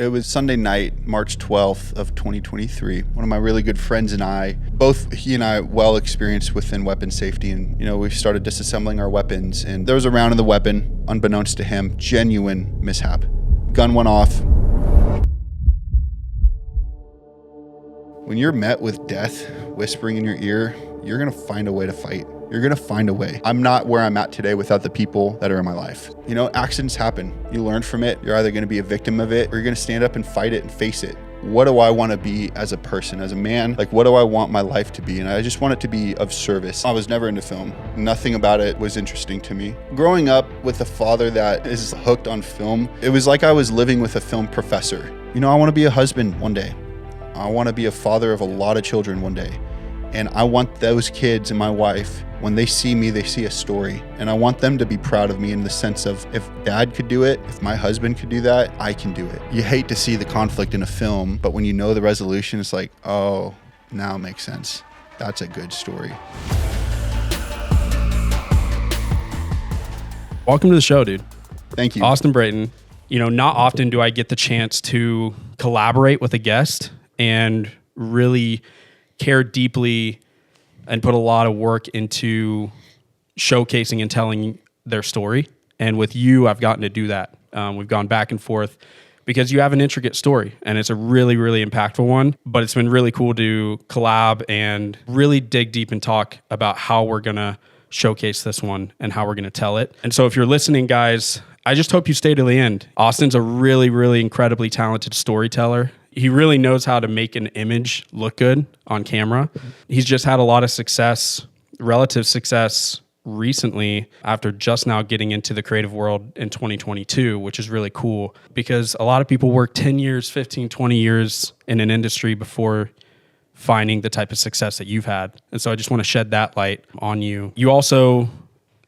It was Sunday night, March 12th of 2023. One of my really good friends and I, both he and I well experienced within weapon safety, and we started disassembling our weapons, and there was a round in the weapon, unbeknownst to him, genuine mishap. Gun went off. When you're met with death whispering in your ear, you're gonna find a way to fight. You're gonna find a way. I'm not where I'm at today without the people that are in my life. Accidents happen. You learn from it. You're either gonna be a victim of it or you're gonna stand up and fight it and face it. What do I wanna be as a person, as a man? What do I want my life to be? And I just want it to be of service. I was never into film. Nothing about it was interesting to me. Growing up with a father that is hooked on film, it was like I was living with a film professor. I wanna be a husband one day. I wanna be a father of a lot of children one day. And I want those kids and my wife, when they see me, they see a story. And I want them to be proud of me in the sense of, if dad could do it, if my husband could do that, I can do it. You hate to see the conflict in a film, but when you know the resolution, it's like, oh, now it makes sense. That's a good story. Welcome to the show, dude. Thank you. Austin Brayton. Not often do I get the chance to collaborate with a guest and really care deeply and put a lot of work into showcasing and telling their story. And with you, I've gotten to do that. We've gone back and forth because you have an intricate story and it's a really, really impactful one. But it's been really cool to collab and really dig deep and talk about how we're going to showcase this one and how we're going to tell it. And so if you're listening, guys, I just hope you stay to the end. Austin's a really, really incredibly talented storyteller. He really knows how to make an image look good on camera. He's just had a lot of success, relative success recently after just now getting into the creative world in 2022, which is really cool because a lot of people work 10 years, 15, 20 years in an industry before finding the type of success that you've had. And so I just want to shed that light on you. You also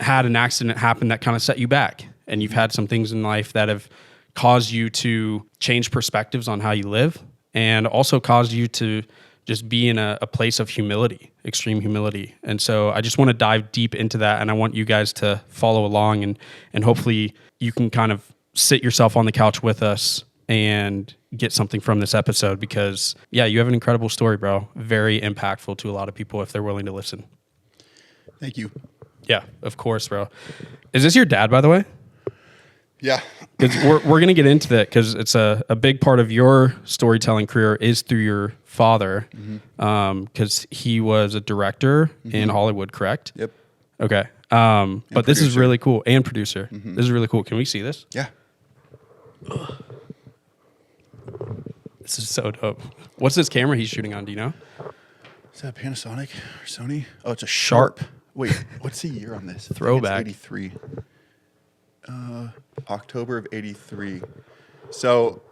had an accident happen that kind of set you back, and you've had some things in life that have caused you to change perspectives on how you live, and also caused you to just be in a place of humility, extreme humility. And so I just want to dive deep into that, and I want you guys to follow along, and hopefully you can kind of sit yourself on the couch with us and get something from this episode because, yeah, you have an incredible story, bro. Very impactful to a lot of people if they're willing to listen. Thank you. Yeah, of course, bro. Is this your dad, by the way? Yeah. We're going to get into that because it's a big part of your storytelling career is through your father, because he was a director in Hollywood, correct? Yep. Okay. But this is really cool. And producer. This is really cool. Can we see this? Yeah. This is so dope. What's this camera he's shooting on? Do you know? Is that Panasonic or Sony? Oh, it's a Sharp. Wait, what's the year on this? Throwback. 83. October of 83. So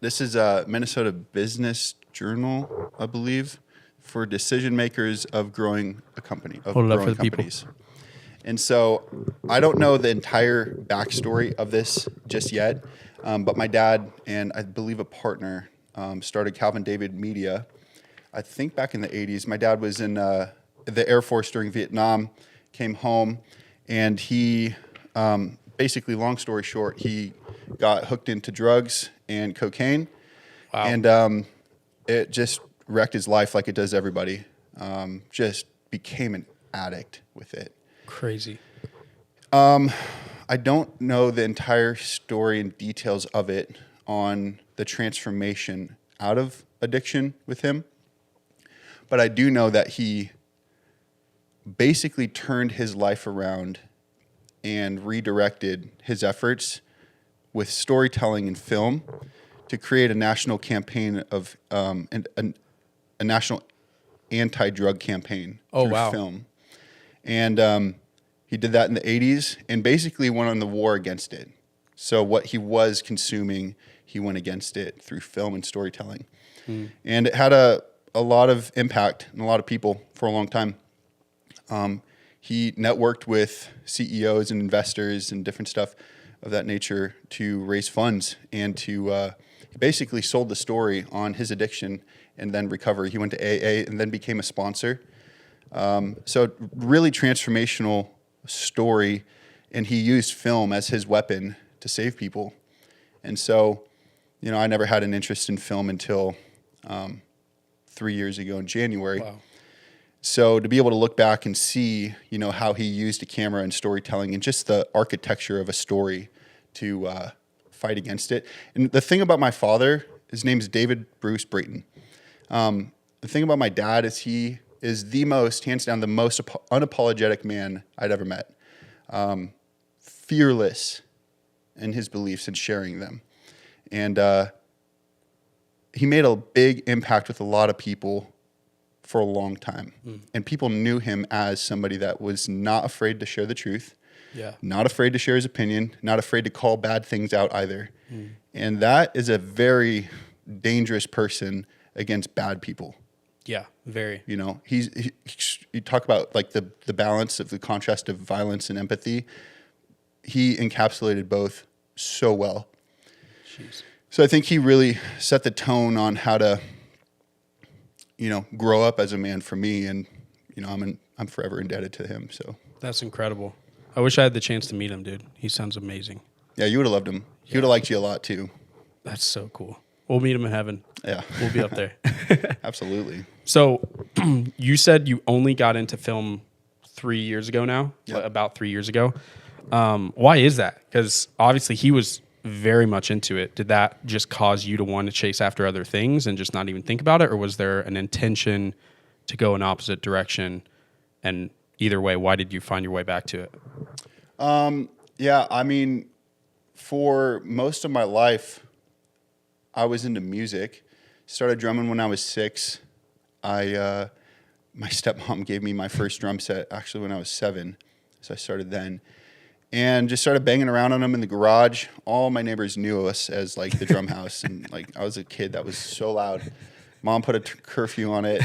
this is a Minnesota Business Journal, I believe, for decision makers of growing a company, of Hold it up growing for the companies. people. And so I don't know the entire backstory of this just yet, but my dad and I believe a partner started Calvin David Media, I think back in the 80s. My dad was in the Air Force during Vietnam, came home, and he... basically, long story short, he got hooked into drugs and cocaine. Wow. And it just wrecked his life like it does everybody. Just became an addict with it. Crazy. I don't know the entire story and details of it on the transformation out of addiction with him. But I do know that he basically turned his life around and redirected his efforts with storytelling and film to create a national campaign of a national anti-drug campaign through film. And he did that in the 80s and basically went on the war against it. So what he was consuming, he went against it through film and storytelling. And it had a lot of impact on a lot of people for a long time. He networked with CEOs and investors and different stuff of that nature to raise funds and to he basically sold the story on his addiction and then recovery. He went to AA and then became a sponsor. So really transformational story, and he used film as his weapon to save people. And so I never had an interest in film until 3 years ago in January. Wow. So to be able to look back and see, how he used a camera and storytelling and just the architecture of a story to fight against it. And the thing about my father, his name is David Bruce Brayton. The thing about my dad is he is hands down, the most unapologetic man I'd ever met. Fearless in his beliefs and sharing them. And he made a big impact with a lot of people for a long time. And people knew him as somebody that was not afraid to share the truth, not afraid to share his opinion, not afraid to call bad things out either. And that is a very dangerous person against bad people. Yeah, very. You talk about like the balance of the contrast of violence and empathy. He encapsulated both so well. Jeez. So I think he really set the tone on how to, grow up as a man for me, and I'm forever indebted to him. So that's incredible. I wish I had the chance to meet him, dude. He sounds amazing. Yeah, you would have loved him. He would have liked you a lot too. That's so cool. We'll meet him in heaven. Yeah, we'll be up there. Absolutely. So, you said you only got into film 3 years ago now. Yep. About 3 years ago. Why is that? Because obviously he was very much into it. Did that just cause you to want to chase after other things and just not even think about it? Or was there an intention to go an opposite direction? And either way, why did you find your way back to it? Yeah, I mean, for most of my life, I was into music. Started drumming when I was 6. My stepmom gave me my first drum set actually when I was 7. So I started then. And just started banging around on them in the garage. All my neighbors knew us as like the drum house. And like I was a kid that was so loud. Mom put a curfew on it.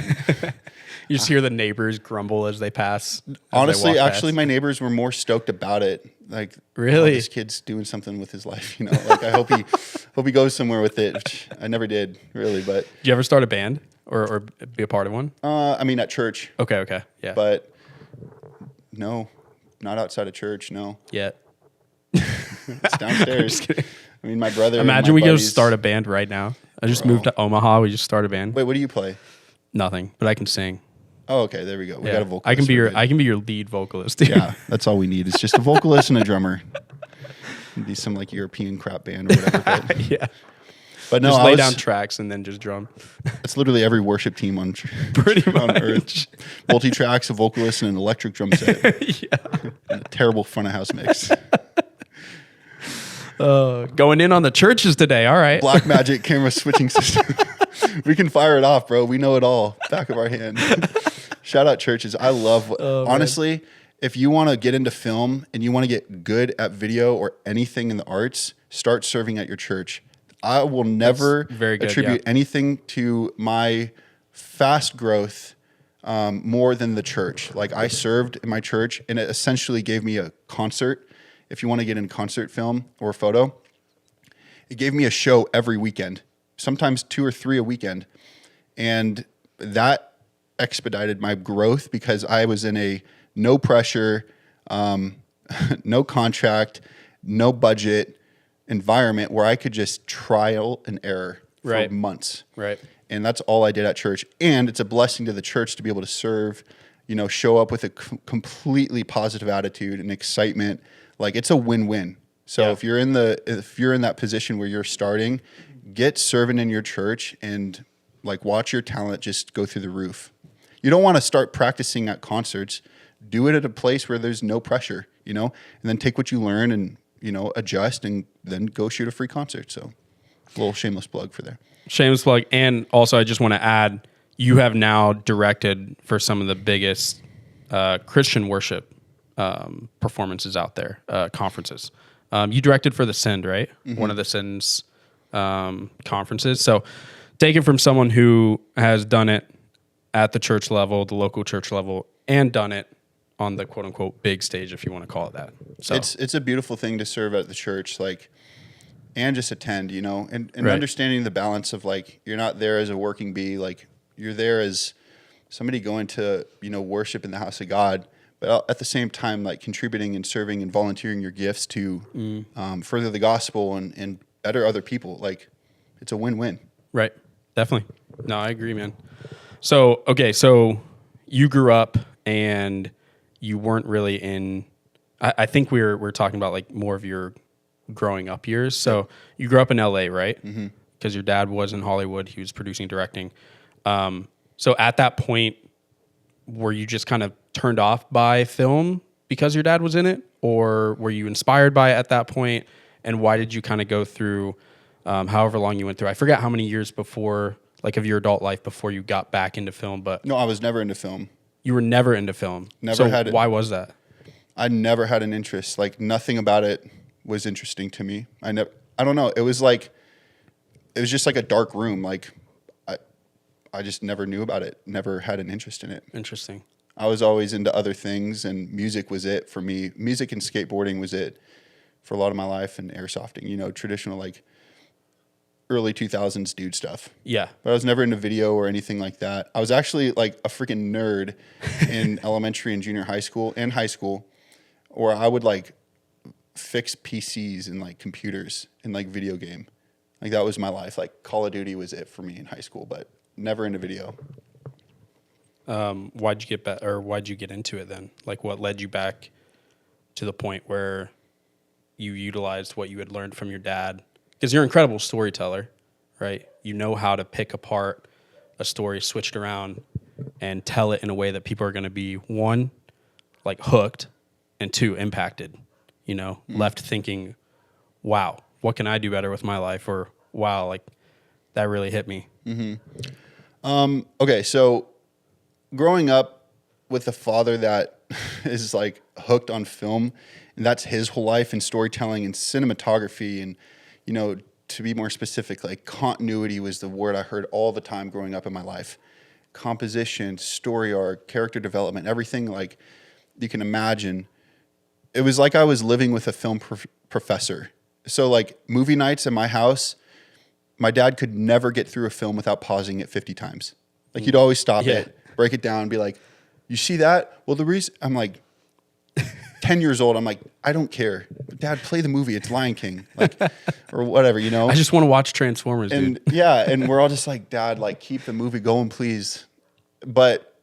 You just hear the neighbors grumble as they pass. Honestly, actually, my neighbors were more stoked about it. Like, really, this kid's doing something with his life. Like I hope he goes somewhere with it. Which I never did, really. But did you ever start a band or be a part of one? I mean, at church. Okay, yeah. But no, not outside of church. No. Yet. It's downstairs. I mean, my brother. Imagine we go start a band right now. I just moved to Omaha. We just started a band. Wait, what do you play? Nothing, but I can sing. Oh, okay. There we go. We got a vocalist. I can be your lead vocalist. Dude. Yeah, that's all we need. It's just a vocalist and a drummer. It'd be some like European crap band or whatever. But, yeah. But no, just lay down tracks and then just drum. It's literally every worship team on pretty on much. Earth. Multi-tracks, a vocalist, and an electric drum set. Yeah. And a terrible front of house mix. Going in on the churches today. All right. Black magic camera switching system. We can fire it off, bro. We know it all. Back of our hand. Shout out churches. I love, honestly, if you want to get into film and you want to get good at video or anything in the arts, start serving at your church. I will never attribute anything to my fast growth more than the church. Like I served in my church and it essentially gave me a concert. If you want to get in concert film or photo, it gave me a show every weekend, sometimes 2 or 3 a weekend. And that expedited my growth because I was in a no pressure, no contract, no budget environment where I could just trial and error for months. Right. And that's all I did at church. And it's a blessing to the church to be able to serve, show up with a completely positive attitude and excitement. Like it's a win-win. So if you're in that position where you're starting, get serving in your church and like watch your talent just go through the roof. You don't want to start practicing at concerts. Do it at a place where there's no pressure, and then take what you learn and, adjust and then go shoot a free concert. So a little shameless plug for there. Shameless plug. And also I just want to add, you have now directed for some of the biggest Christian worship performances out there, conferences. You directed for the Send, right? Mm-hmm. One of the Send's conferences. So take it from someone who has done it at the church level, the local church level, and done it on the quote unquote big stage, if you want to call it that. So it's a beautiful thing to serve at the church, like, and just attend, and understanding the balance of like, you're not there as a working bee, like you're there as somebody going to, worship in the house of God. But at the same time, like contributing and serving and volunteering your gifts to further the gospel and better other people. Like It's a win-win. Right. Definitely. No, I agree, man. So, okay. So you grew up and you weren't really in, I think we're talking about like more of your growing up years. So you grew up in LA, right? Mm-hmm. Because your dad was in Hollywood. He was producing, directing. So at that point, were you just kind of turned off by film because your dad was in it? Or were you inspired by it at that point? And why did you kind of go through however long you went through? I forget how many years before, like of your adult life before you got back into film, but No, I was never into film. you were never into film. Never so had it. Why was that? I never had an interest. Like nothing about it was interesting to me. I don't know. It was just like a dark room. Like I just never knew about it. Never had an interest in it. Interesting. I was always into other things, and music was it for me. Music and skateboarding was it for a lot of my life, and airsofting, traditional like early 2000s dude stuff. Yeah. But I was never into video or anything like that. I was actually like a freaking nerd in elementary and junior high school and high school, or I would like fix PCs and like computers and like video game. Like that was my life. Like Call of Duty was it for me in high school, but never into video. Why'd you get back, or why'd you get into it then? Like what led you back to the point where you utilized what you had learned from your dad? Because you're an incredible storyteller, right? You know how to pick apart a story, switch it around, and tell it in a way that people are going to be, one, like hooked, and two, impacted, left thinking, wow, what can I do better with my life? Or wow, like that really hit me. Okay, so growing up with a father that is like hooked on film, and that's his whole life, and storytelling and cinematography, and to be more specific, like continuity was the word I heard all the time growing up in my life. Composition, story arc, character development, everything like you can imagine. It was like I was living with a film professor. So like movie nights at my house, my dad could never get through a film without pausing it 50 times. Like he'd always stop it, break it down, and be like, you see that? Well, the reason I'm like 10 years old, I'm like, I don't care. Dad, play the movie. It's Lion King, like, or whatever, I just want to watch Transformers, and dude. yeah, and we're all just like, Dad, like keep the movie going, please. But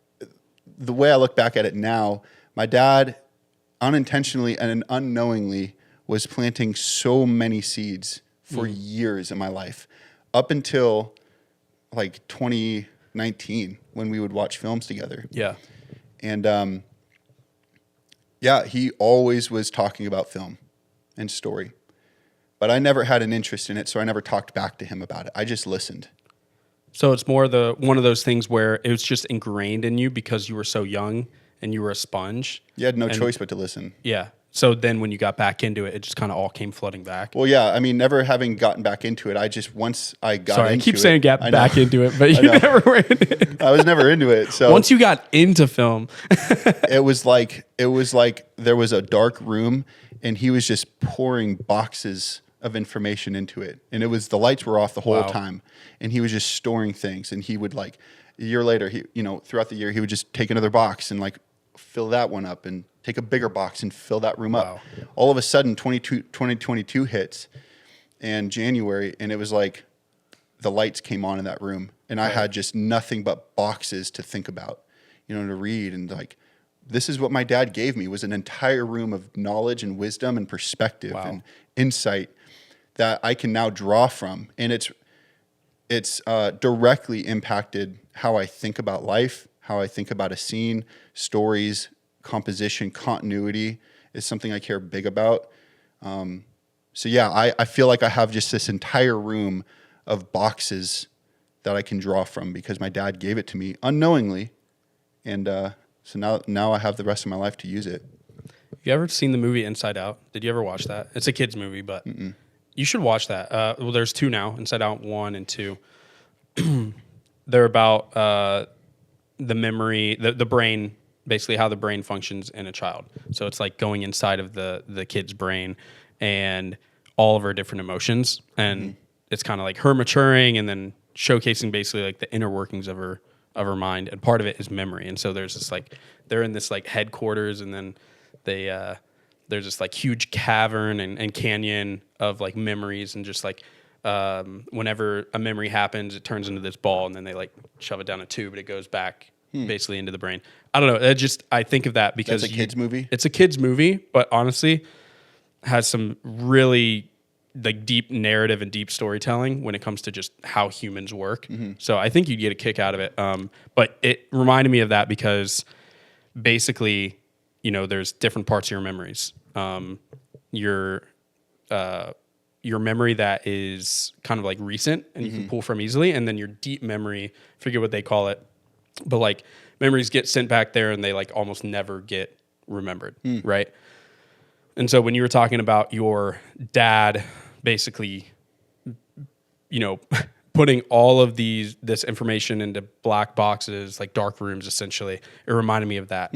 the way I look back at it now, my dad unintentionally and unknowingly was planting so many seeds for years in my life, up until like 2019 when we would watch films together. Yeah. And he always was talking about film and story. But I never had an interest in it, so I never talked back to him about it. I just listened. So it's more one of those things where it was just ingrained in you because you were so young and you were a sponge. You had no choice but to listen. Yeah. So then when you got back into it, it just kind of all came flooding back. Well, yeah. I mean, never having gotten back into it, once I got into it. I keep saying get back into it, but you never were in it. I was never into it. So once you got into film, it was like there was a dark room and he was just pouring boxes of information into it. And the lights were off the whole time. And he was just storing things. And he would like, a year later, throughout the year, he would just take another box and like fill that one up and take a bigger box and fill that room up. All of a sudden, 2022 hits and January, and it was like the lights came on in that room. And I had just nothing but boxes to think about, to read. And like, this is what my dad gave me, was an entire room of knowledge and wisdom and perspective and insight that I can now draw from. And it's directly impacted how I think about life, how I think about a scene, stories, composition, continuity is something I care big about. So yeah, I feel like I have just this entire room of boxes that I can draw from because my dad gave it to me unknowingly. And so now I have the rest of my life to use it. Have you ever seen the movie Inside Out? Did you ever watch that? It's a kid's movie, but you should watch that. Well, there's two now, Inside Out 1 and 2. They're about the memory, the brain, basically how the brain functions in a child. So it's like going inside of the kid's brain and all of her different emotions. And it's kind of like her maturing and then showcasing basically like the inner workings of her mind. And part of it is memory. And so there's this like, they're in this like headquarters and then there's this like huge cavern and canyon of like memories and just like whenever a memory happens, it turns into this ball, and then they like shove it down a tube, and it goes back basically into the brain. I don't know. I think of that because That's a kid's movie? It's a kid's movie, but honestly, has some really like deep narrative and deep storytelling when it comes to just how humans work. So I think you'd get a kick out of it. But it reminded me of that because basically, there's different parts of your memories. Your memory that is kind of like recent and you can pull from easily, and then your deep memory, forget what they call it, but like memories get sent back there and they like almost never get remembered, right? And so when you were talking about your dad basically, putting all of this information into black boxes, like dark rooms, essentially, it reminded me of that.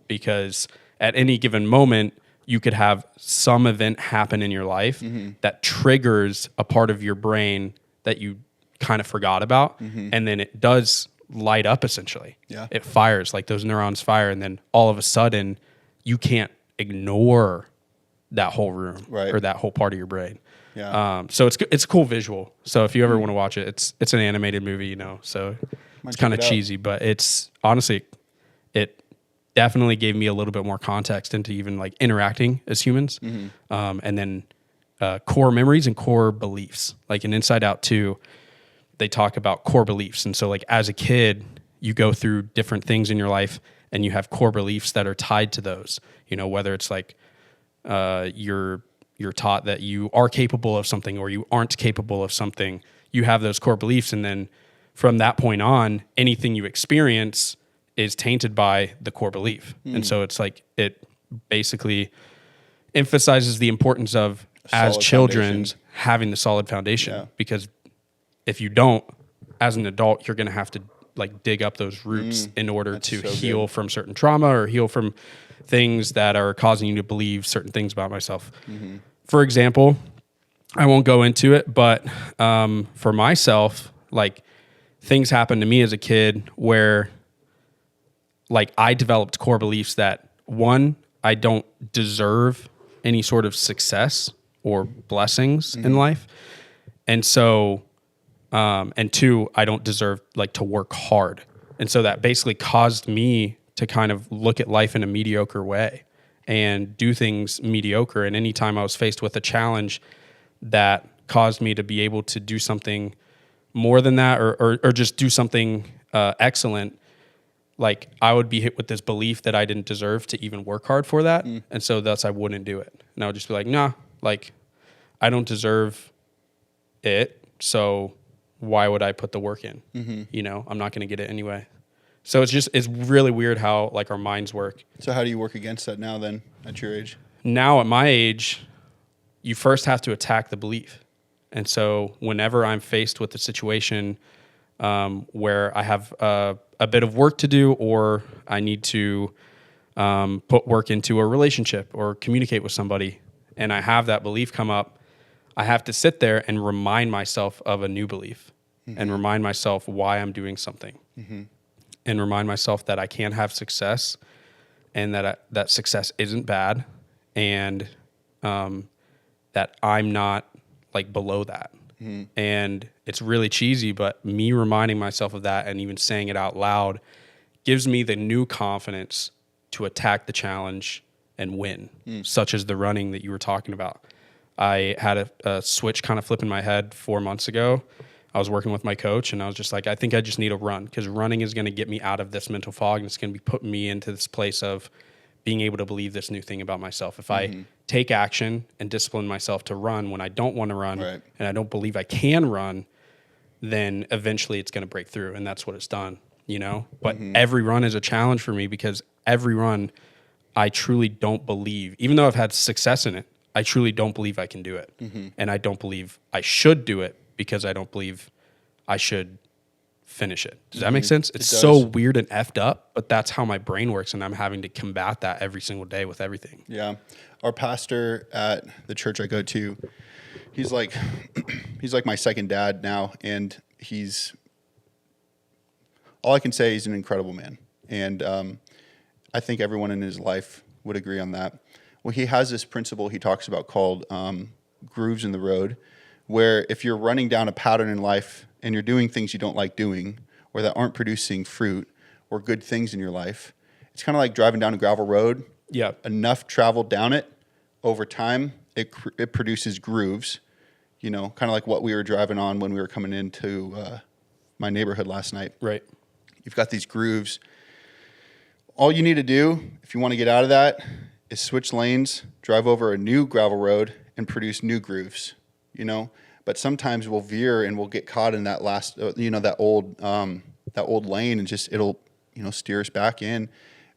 Because at any given moment, you could have some event happen in your life that triggers a part of your brain that you kind of forgot about. And then it does light up, essentially. Yeah. It fires, like those neurons fire. And then all of a sudden, you can't ignore that whole room or that whole part of your brain. Yeah. So it's a cool visual. So if you ever want to watch it, it's an animated movie, so it's kind of cheesy, but it's honestly, it definitely gave me a little bit more context into even like interacting as humans. And then core memories and core beliefs, like in Inside Out 2, they talk about core beliefs. And so like as a kid, you go through different things in your life and you have core beliefs that are tied to those, whether it's like you're taught that you are capable of something or you aren't capable of something. You have those core beliefs. And then from that point on, anything you experience is tainted by the core belief. And so it's like, it basically emphasizes the importance of, as children, having the solid foundation. Because if you don't, as an adult, you're going to have to like dig up those roots in order to heal from certain trauma or heal from things that are causing you to believe certain things about myself. For example, I won't go into it, but for myself, like things happened to me as a kid where like I developed core beliefs that, one, I don't deserve any sort of success or blessings in life. And so, and two, I don't deserve like to work hard. And so that basically caused me to kind of look at life in a mediocre way and do things mediocre. And anytime I was faced with a challenge that caused me to be able to do something more than that or just do something excellent, like I would be hit with this belief that I didn't deserve to even work hard for that. And so thus I wouldn't do it. And I would just be like, nah, like I don't deserve it. So why would I put the work in? I'm not going to get it anyway. So it's really weird how like our minds work. So how do you work against that now then at your age? Now at my age, you first have to attack the belief. And so whenever I'm faced with a situation where I have a bit of work to do or I need to put work into a relationship or communicate with somebody and I have that belief come up, I have to sit there and remind myself of a new belief and remind myself why I'm doing something and remind myself that I can have success and that success isn't bad and that I'm not like below that. And it's really cheesy, but me reminding myself of that and even saying it out loud gives me the new confidence to attack the challenge and win, such as the running that you were talking about. I had a switch kind of flip in my head 4 months ago. I was working with my coach and I was just like, I think I just need a run because running is going to get me out of this mental fog and it's going to be putting me into this place of being able to believe this new thing about myself. If I take action and discipline myself to run when I don't want to run and I don't believe I can run, then eventually it's going to break through. And that's what it's done, But every run is a challenge for me because every run I truly don't believe, even though I've had success in it, I truly don't believe I can do it. And I don't believe I should do it because I don't believe I should finish it. Does that make sense? It's so weird and effed up, but that's how my brain works. And I'm having to combat that every single day with everything. Yeah. Our pastor at the church I go to, he's like my second dad now. And all I can say, he's an incredible man. And I think everyone in his life would agree on that. Well, he has this principle he talks about called grooves in the road, where if you're running down a pattern in life and you're doing things you don't like doing or that aren't producing fruit or good things in your life, it's kind of like driving down a gravel road. Yeah. Enough travel down it over time, it produces grooves, you know, kind of like what we were driving on when we were coming into my neighborhood last night. Right. You've got these grooves. All you need to do if you want to get out of that is switch lanes, drive over a new gravel road, and produce new grooves, you know. But sometimes we'll veer and we'll get caught in that last, that old lane, and just it'll, steer us back in.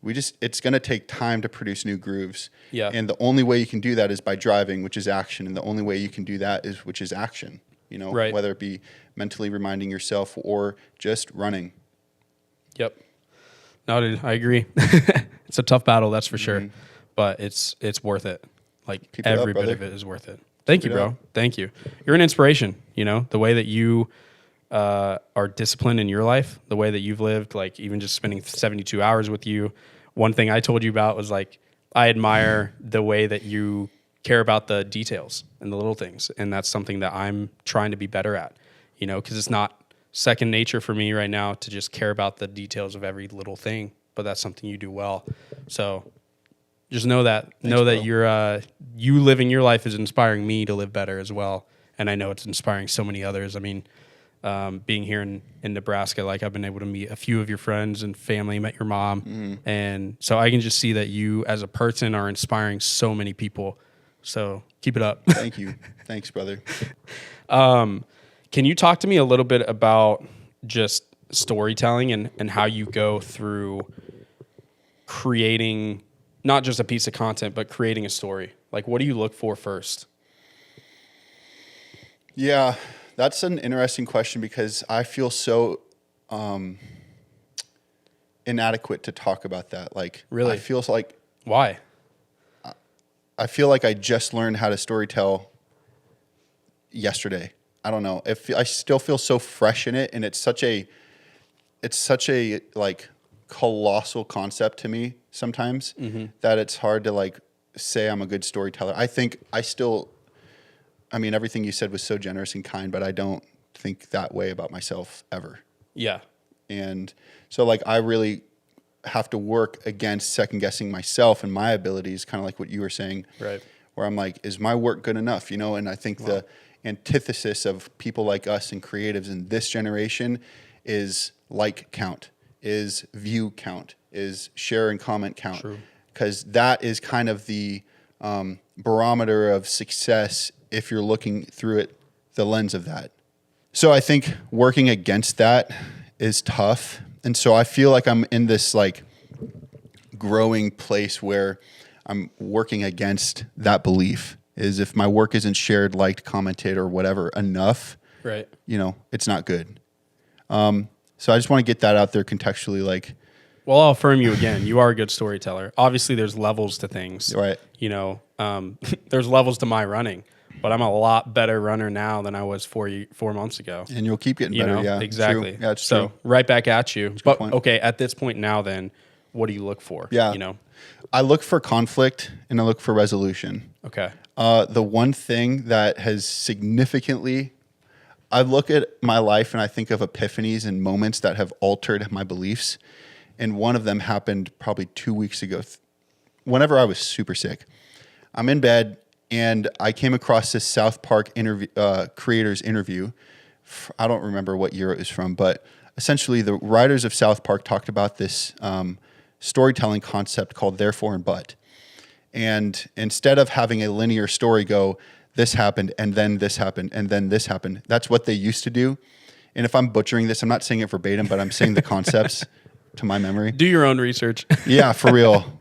It's going to take time to produce new grooves. Yeah. And the only way you can do that is by driving, which is action. And the only way you can do that which is action, right. Whether it be mentally reminding yourself or just running. Yep. No, dude, I agree. It's a tough battle, that's for sure. But it's worth it. Like Keep it every up, bit brother. of it is worth it. Thank you, it bro. up. Thank you. You're an inspiration, the way that you are disciplined in your life, the way that you've lived, like even just spending 72 hours with you. One thing I told you about was like, I admire the way that you care about the details and the little things. And that's something that I'm trying to be better at, because it's not second nature for me right now to just care about the details of every little thing, but that's something you do well. So just know that, Thanks, you're, you living your life is inspiring me to live better as well. And I know it's inspiring so many others. I mean, being here in Nebraska, like I've been able to meet a few of your friends and family, met your mom. And so I can just see that you as a person are inspiring so many people. So keep it up. Thank you. Thanks, brother. Can you talk to me a little bit about just storytelling and how you go through creating not just a piece of content, but creating a story? Like, what do you look for first? Yeah, that's an interesting question because I feel so inadequate to talk about that. Like, Really? I feel like Why? I just learned how to storytell yesterday. I don't know. I still feel so fresh in it, and it's such a like colossal concept to me sometimes that it's hard to like say I'm a good storyteller. I mean, everything you said was so generous and kind, but I don't think that way about myself ever. Yeah. And so like I really have to work against second guessing myself and my abilities, kind of like what you were saying. Right. Where I'm like, is my work good enough? And I think the antithesis of people like us and creatives in this generation is like count, is view count, is share and comment count. True. Because that is kind of the barometer of success if you're looking through it, the lens of that. So I think working against that is tough. And so I feel like I'm in this like growing place where I'm working against that belief, is if my work isn't shared, liked, commented, or whatever enough, Right. It's not good. So I just want to get that out there contextually, like, Well, I'll affirm you again. You are a good storyteller. Obviously, there's levels to things. right. There's levels to my running, but I'm a lot better runner now than I was 4 months ago. And you'll keep getting better. Yeah, exactly. True. Yeah, it's so true. right back at you. But point. okay, at this point now, then, what do you look for? Yeah. I look for conflict and I look for resolution. Okay. The one thing that has significantly, I look at my life and I think of epiphanies and moments that have altered my beliefs. And one of them happened probably 2 weeks ago, whenever I was super sick. I'm in bed and I came across this South Park creators interview. I don't remember what year it was from, but essentially the writers of South Park talked about this storytelling concept called therefore and but. And instead of having a linear story go, this happened, and then this happened, and then this happened, that's what they used to do. And if I'm butchering this, I'm not saying it verbatim, but I'm saying the concepts to my memory. Do your own research. Yeah, for real.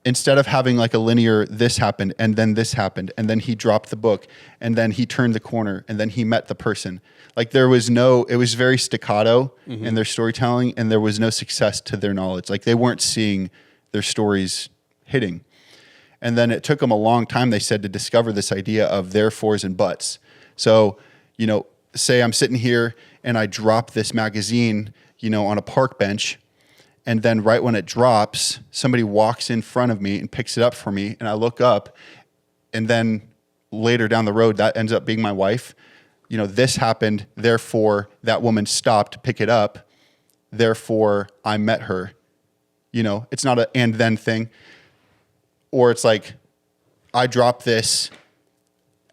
Instead of having like a linear, this happened, and then this happened, and then he dropped the book, and then he turned the corner, and then he met the person. Like it was very staccato in their storytelling, and there was no success to their knowledge. Like they weren't seeing their stories hitting. And then it took them a long time, they said, to discover this idea of therefores and buts. So, say I'm sitting here and I drop this magazine, on a park bench, and then right when it drops, somebody walks in front of me and picks it up for me, and I look up, and then later down the road, that ends up being my wife. This happened, therefore that woman stopped to pick it up. Therefore I met her. It's not a and then thing. Or it's like, I dropped this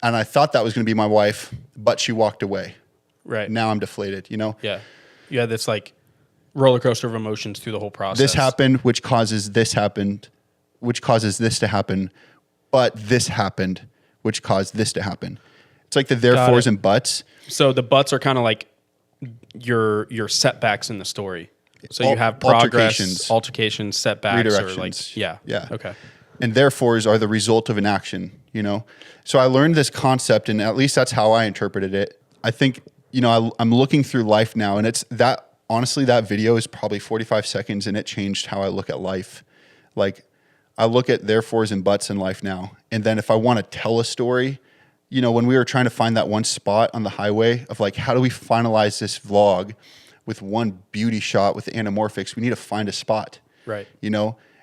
and I thought that was going to be my wife, but she walked away. Right. Now I'm deflated, Yeah. You had this like roller coaster of emotions through the whole process. This happened, which causes this happened, which causes this to happen, but this happened, which caused this to happen. It's like the therefores and buts. So the buts are kind of like your setbacks in the story. So you have progress, altercations, setbacks, or like, yeah. Okay. And therefores are the result of an action, So I learned this concept, and at least that's how I interpreted it. I think, I'm looking through life now, and it's that, honestly, that video is probably 45 seconds, and it changed how I look at life. Like, I look at therefores and buts in life now. And then if I want to tell a story, when we were trying to find that one spot on the highway of like, how do we finalize this vlog with one beauty shot with anamorphics? We need to find a spot, right?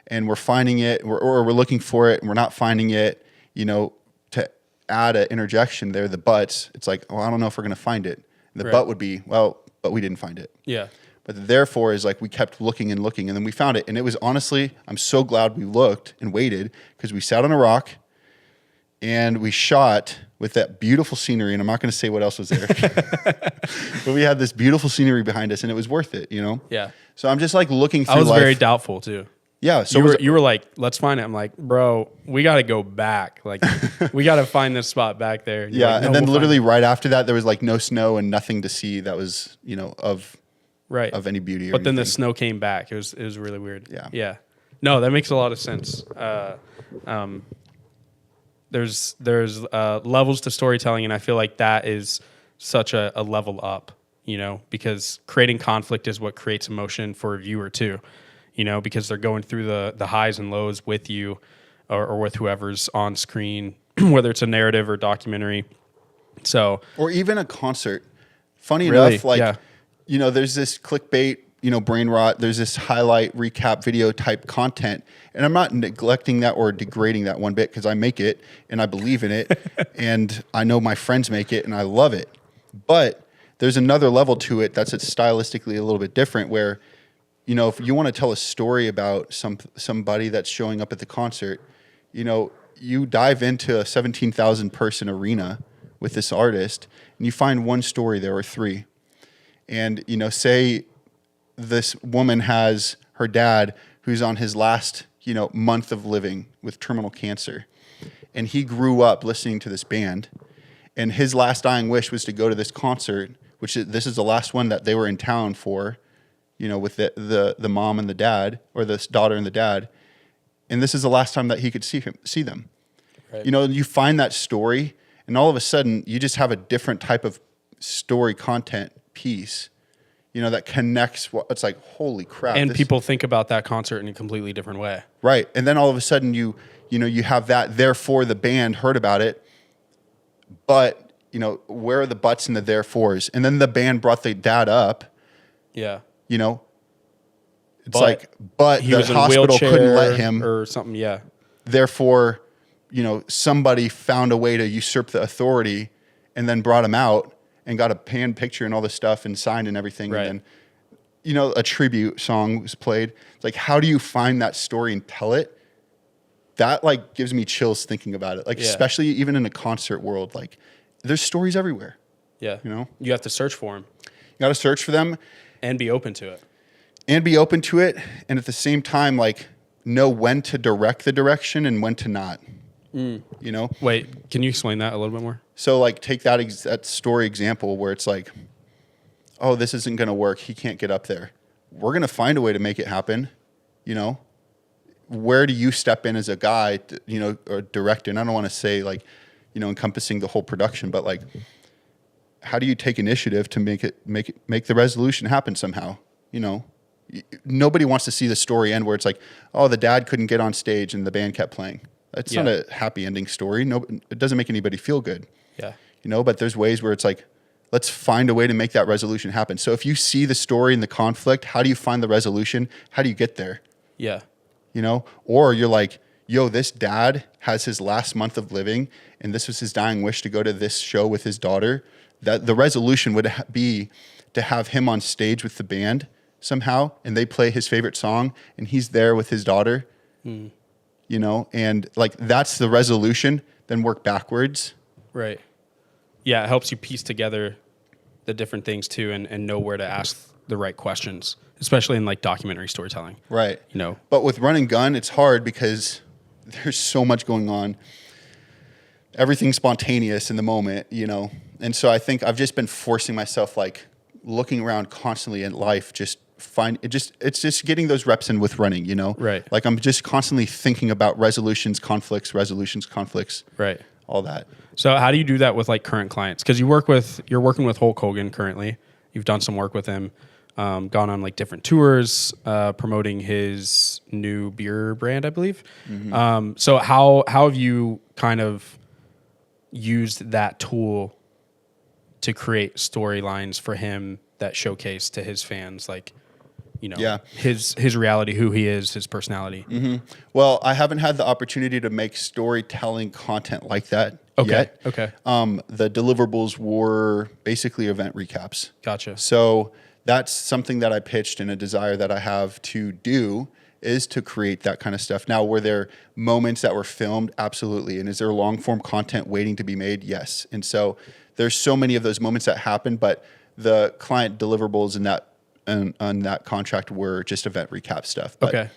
And we're finding it, or we're looking for it, and we're not finding it. To add an interjection there, the buts. It's like, I don't know if we're going to find it. And the butt would be, but we didn't find it. Yeah. But the therefore is like, we kept looking and looking, and then we found it. And it was honestly, I'm so glad we looked and waited, because we sat on a rock and we shot with that beautiful scenery. And I'm not going to say what else was there, but we had this beautiful scenery behind us, and it was worth it, Yeah. So I'm just like looking through I was life. very doubtful too. Yeah. So you were like, let's find it. I'm like, bro, we got to go back. Like, we got to find this spot back there. And yeah. Like, no, and then we'll literally right after that, there was like no snow and nothing to see that was, of any beauty. But then the snow came back. It was really weird. Yeah. Yeah. No, that makes a lot of sense. There's levels to storytelling, and I feel like that is such a level up, because creating conflict is what creates emotion for a viewer too, because they're going through the highs and lows with you or with whoever's on screen, whether it's a narrative or documentary. So, or even a concert. Funny enough, like, yeah. There's this clickbait, brain rot. There's this highlight recap video type content. And I'm not neglecting that or degrading that one bit, because I make it and I believe in it. And I know my friends make it and I love it. But there's another level to it that's stylistically a little bit different, where, if you want to tell a story about somebody that's showing up at the concert, you dive into a 17,000 person arena with this artist and you find one story there or three. And, say this woman has her dad who's on his last, month of living with terminal cancer. And he grew up listening to this band. And his last dying wish was to go to this concert, this is the last one that they were in town for, with the mom and the dad, or the daughter and the dad. And this is the last time that he could see them. Right. You find that story, and all of a sudden you just have a different type of story content piece, that connects. It's like, holy crap. And people think about that concert in a completely different way. Right. And then all of a sudden you have that, therefore the band heard about it, but where are the buts and the therefores? And then the band brought the dad up. Yeah. It's but he the was in hospital a couldn't let him or something. Yeah. Therefore, somebody found a way to usurp the authority and then brought him out and got a pan picture and all this stuff and signed and everything. Right. And then, a tribute song was played. It's like, how do you find that story and tell it? That like gives me chills thinking about it. Like, especially even in a concert world, like there's stories everywhere. Yeah. You have to search for them. You got to search for them and be open to it. And at the same time, like, know when to direct the direction and when to not. Wait, can you explain that a little bit more? So like, take that story example where it's like, oh, this isn't going to work. He can't get up there. We're going to find a way to make it happen. Where do you step in as a guy, or director? And I don't want to say like, encompassing the whole production, but like, how do you take initiative to make the resolution happen somehow? Nobody wants to see the story end where it's like, oh, the dad couldn't get on stage and the band kept playing. It's not a happy ending story. No, it doesn't make anybody feel good. Yeah. But there's ways where it's like, let's find a way to make that resolution happen. So if you see the story and the conflict, how do you find the resolution? How do you get there? Yeah. Or you're like, yo, this dad has his last month of living, and this was his dying wish to go to this show with his daughter, that the resolution would be to have him on stage with the band somehow, and they play his favorite song, and he's there with his daughter, you know, and like that's the resolution, then work backwards. Right. Yeah, it helps you piece together the different things too, and know where to ask the right questions, especially in like documentary storytelling. Right. You know. But with run and gun, it's hard because there's so much going on. Everything's spontaneous in the moment, you know. And so I think I've just been forcing myself, like looking around constantly in life, it's just getting those reps in with running, you know. Right. Like I'm just constantly thinking about resolutions, conflicts, Right. all that. So how do you do that with like current clients? Because you're working with Hulk Hogan currently. You've done some work with him, gone on like different tours, promoting his new beer brand, I believe. Mm-hmm. So how have you kind of used that tool to create storylines for him that showcase to his fans, like, you know, his reality, who he is, his personality? Mm-hmm. Well, I haven't had the opportunity to make storytelling content like that yet. Okay. The deliverables were basically event recaps. Gotcha. So that's something that I pitched, and a desire that I have to do is to create that kind of stuff. Now, were there moments that were filmed? Absolutely. And is there long form content waiting to be made? Yes. And so there's so many of those moments that happen, but the client deliverables in that on that contract were just event recap stuff. But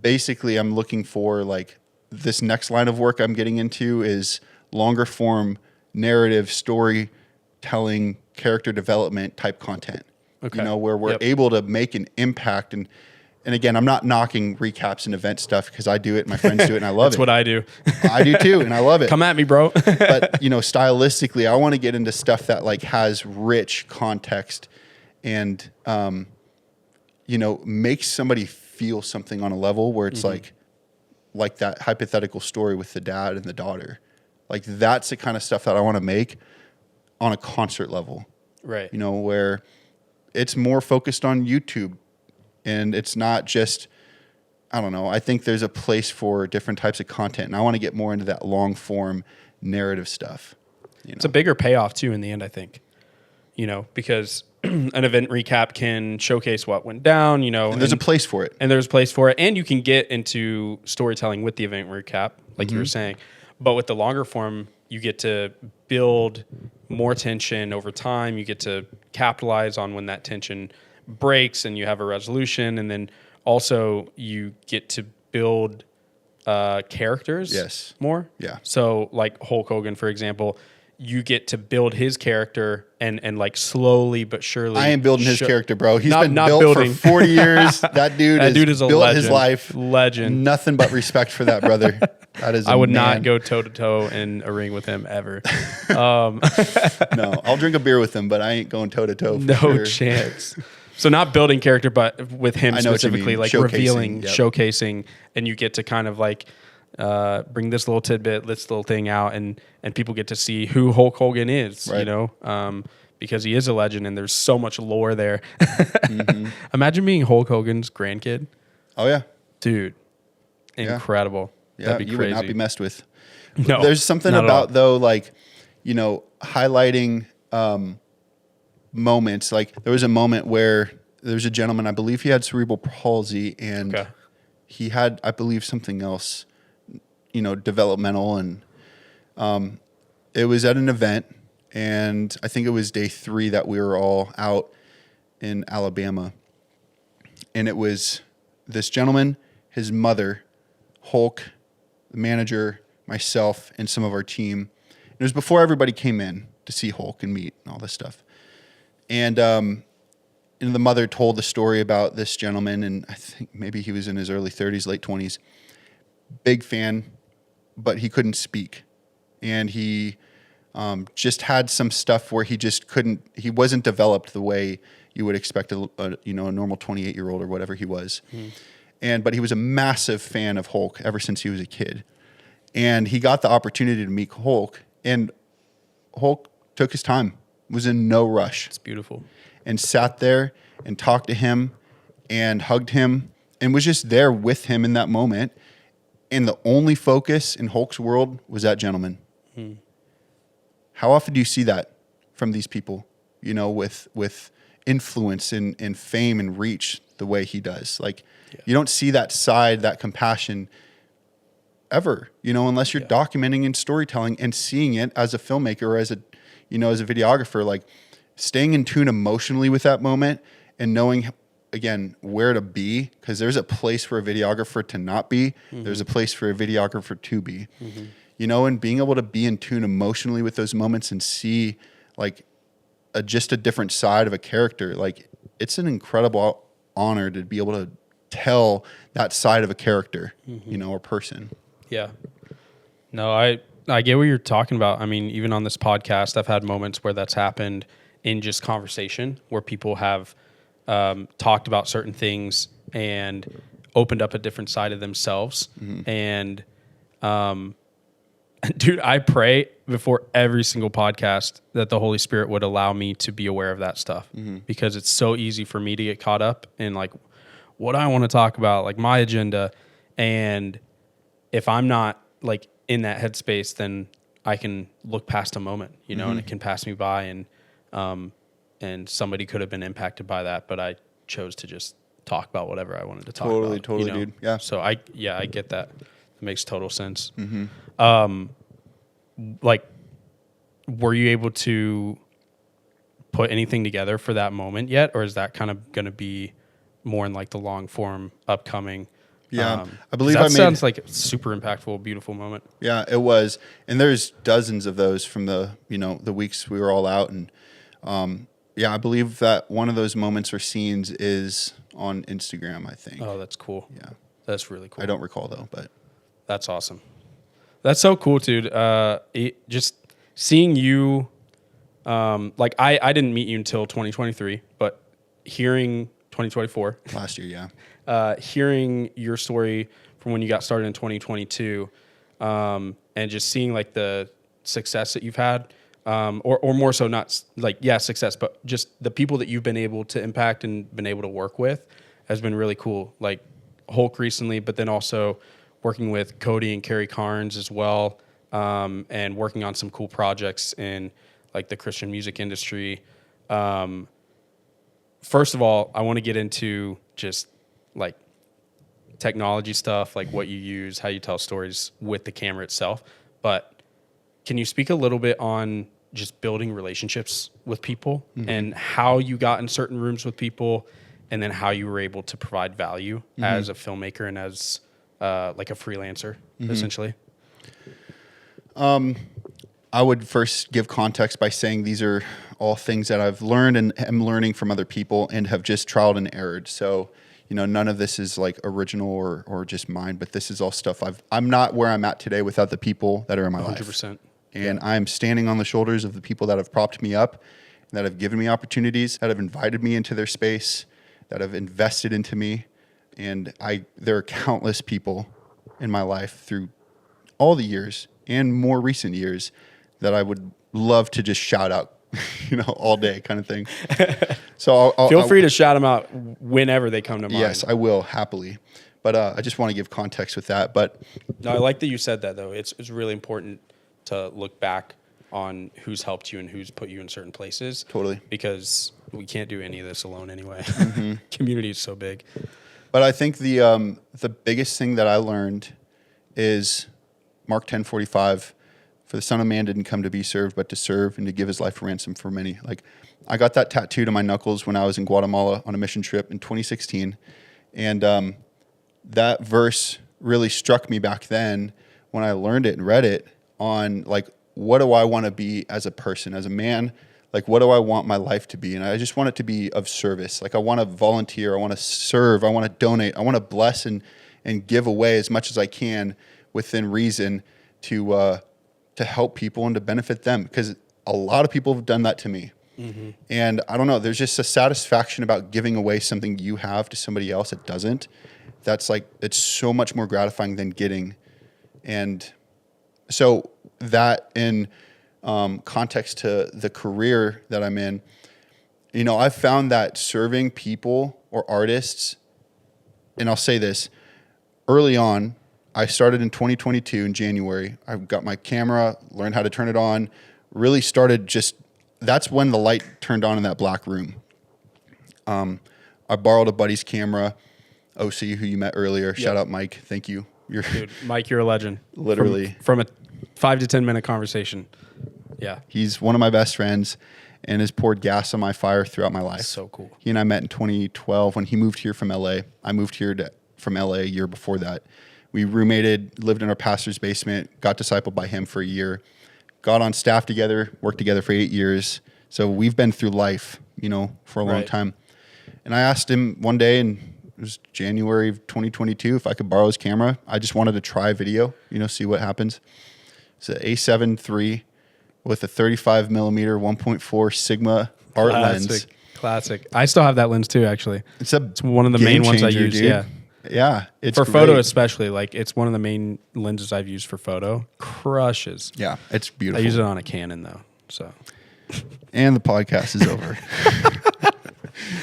basically I'm looking for like this next line of work I'm getting into is longer form narrative storytelling, character development type content. You know, where we're able to make an impact. And again, I'm not knocking recaps and event stuff because I do it, my friends do it, and I love That's what I do. I do too, and I love it. Come at me, bro. But, you know, stylistically, I want to get into stuff that like has rich context and, you know, makes somebody feel something on a level where it's like that hypothetical story with the dad and the daughter. Like that's the kind of stuff that I want to make on a concert level. Right. You know, where it's more focused on YouTube. And it's not just, I don't know, I think there's a place for different types of content. And I want to get more into that long form narrative stuff. You know? It's a bigger payoff too in the end, I think. You know, because an event recap can showcase what went down, you know. And there's a place for it. And there's a place for it. And you can get into storytelling with the event recap, like you were saying. But with the longer form, you get to build more tension over time. You get to capitalize on when that tension breaks and you have a resolution. And then also you get to build characters more. Yeah. So like Hulk Hogan, for example, you get to build his character and like slowly but surely. I am building his character, bro. He's not been built for 40 years. That dude is a built legend. His life. Legend. Nothing but respect for that, brother. That is. I would not go toe to toe in a ring with him ever. No, I'll drink a beer with him, but I ain't going toe to toe. No chance. So not building character, but with him specifically, like revealing, showcasing, and you get to kind of like bring this little tidbit, this little thing out, and people get to see who Hulk Hogan is, you know, because he is a legend and there's so much lore there. Imagine being Hulk Hogan's grandkid. Oh yeah, dude, incredible. Yeah, that'd be you crazy. would not be messed with. No, there's something about though, like, you know, highlighting moments. Like there was a moment where there was a gentleman, I believe he had cerebral palsy, and he had, I believe, something else, you know, developmental, and it was at an event, and I think it was day 3 that we were all out in Alabama, and it was this gentleman, his mother, Hulk, the manager, myself, and some of our team. It was before everybody came in to see Hulk and meet and all this stuff. And the mother told the story about this gentleman, and I think maybe he was in his early 30s, late 20s. Big fan, but he couldn't speak. And he just had some stuff where he just couldn't, he wasn't developed the way you would expect a normal 28-year-old or whatever he was. But he was a massive fan of Hulk ever since he was a kid. And he got the opportunity to meet Hulk, and Hulk took his time, was in no rush. It's beautiful. And sat there and talked to him and hugged him and was just there with him in that moment. And the only focus in Hulk's world was that gentleman. How often do you see that from these people, you know, with influence and fame and reach the way he does? Like, you don't see that side, that compassion ever, you know, unless you're documenting and storytelling and seeing it as a filmmaker or as a, you know, as a videographer, like staying in tune emotionally with that moment and knowing, again, where to be, because there's a place for a videographer to not be. There's a place for a videographer to be, you know, and being able to be in tune emotionally with those moments and see like just a different side of a character. Like, it's an incredible honor to be able to tell that side of a character, you know, or person. Yeah. No, I get what you're talking about. I mean, even on this podcast, I've had moments where that's happened in just conversation, where people have talked about certain things and opened up a different side of themselves. And dude, I pray before every single podcast that the Holy Spirit would allow me to be aware of that stuff, because it's so easy for me to get caught up in like what I want to talk about, like my agenda. And if I'm not like in that headspace, then I can look past a moment, you know, and it can pass me by, and somebody could have been impacted by that, but I chose to just talk about whatever I wanted to talk about. Totally, you know? dude. Yeah. So I get that. It makes total sense. Like, were you able to put anything together for that moment yet? Or is that kind of going to be more in like the long form upcoming? Yeah, I believe that sounds like a super impactful, beautiful moment. Yeah, it was. And there's dozens of those from the, you know, the weeks we were all out. And yeah, I believe that one of those moments or scenes is on Instagram, I think. Oh, that's cool. Yeah. That's really cool. I don't recall though, but. That's awesome. That's so cool, dude. Just seeing you, like I didn't meet you until 2023, but hearing 2024. Last year, yeah. Hearing your story from when you got started in 2022, and just seeing like the success that you've had, or more so not like, success, but just the people that you've been able to impact and been able to work with has been really cool. Like Hulk recently, but then also working with Cody and Carrie Carnes as well, and working on some cool projects in like the Christian music industry. First of all, I want to get into just like technology stuff, like what you use, how you tell stories with the camera itself. But can you speak a little bit on just building relationships with people and how you got in certain rooms with people, and then how you were able to provide value as a filmmaker and as like a freelancer, essentially? I would first give context by saying these are all things that I've learned and am learning from other people and have just trialed and errored. So, you know, none of this is like original or just mine, but this is all stuff I'm not where I'm at today without the people that are in my 100%. life. And I'm standing on the shoulders of the people that have propped me up, that have given me opportunities, that have invited me into their space, that have invested into me. And there are countless people in my life through all the years and more recent years that I would love to just shout out, you know, all day kind of thing. So Feel free to shout them out whenever they come to mind. Yes, I will happily. But I just want to give context with that. But no, I like that you said that though. It's really important to look back on who's helped you and who's put you in certain places. Totally. Because we can't do any of this alone anyway. Community is so big. But I think the biggest thing that I learned is Mark 10:45. For the Son of Man didn't come to be served, but to serve and to give his life a ransom for many. Like, I got that tattooed on my knuckles when I was in Guatemala on a mission trip in 2016. And that verse really struck me back then when I learned it and read it on, like, what do I want to be as a person, as a man? Like, what do I want my life to be? And I just want it to be of service. Like, I want to volunteer. I want to serve. I want to donate. I want to bless and give away as much as I can within reason to help people and to benefit them, because a lot of people have done that to me. And I don't know, there's just a satisfaction about giving away something you have to somebody else that doesn't. That's like, it's so much more gratifying than getting. And so that in context to the career that I'm in, you know, I've found that serving people or artists, and I'll say this, early on, I started in 2022 in January. I got my camera, learned how to turn it on, really started that's when the light turned on in that black room. I borrowed a buddy's camera, OC, who you met earlier. Shout out Mike. Thank you. Dude, Mike, you're a legend. Literally. From a 5 to 10 minute conversation. Yeah. He's one of my best friends and has poured gas on my fire throughout my life. So cool. He and I met in 2012 when he moved here from LA. I moved here from LA a year before that. We roommated, lived in our pastor's basement, got discipled by him for a year, got on staff together, worked together for 8 years. So we've been through life, for a long time. And I asked him one day, and it was January of 2022, if I could borrow his camera. I just wanted to try video, see what happens. It's an A7 III with a 35 millimeter 1.4 Sigma art lens. Classic. I still have that lens too, actually. It's one of the main ones I use. Dude. Yeah. Yeah. It's for great. photo, especially. Like, it's one of the main lenses I've used for photo. Crushes. Yeah. It's beautiful. I use it on a Canon though. So. And the podcast is over.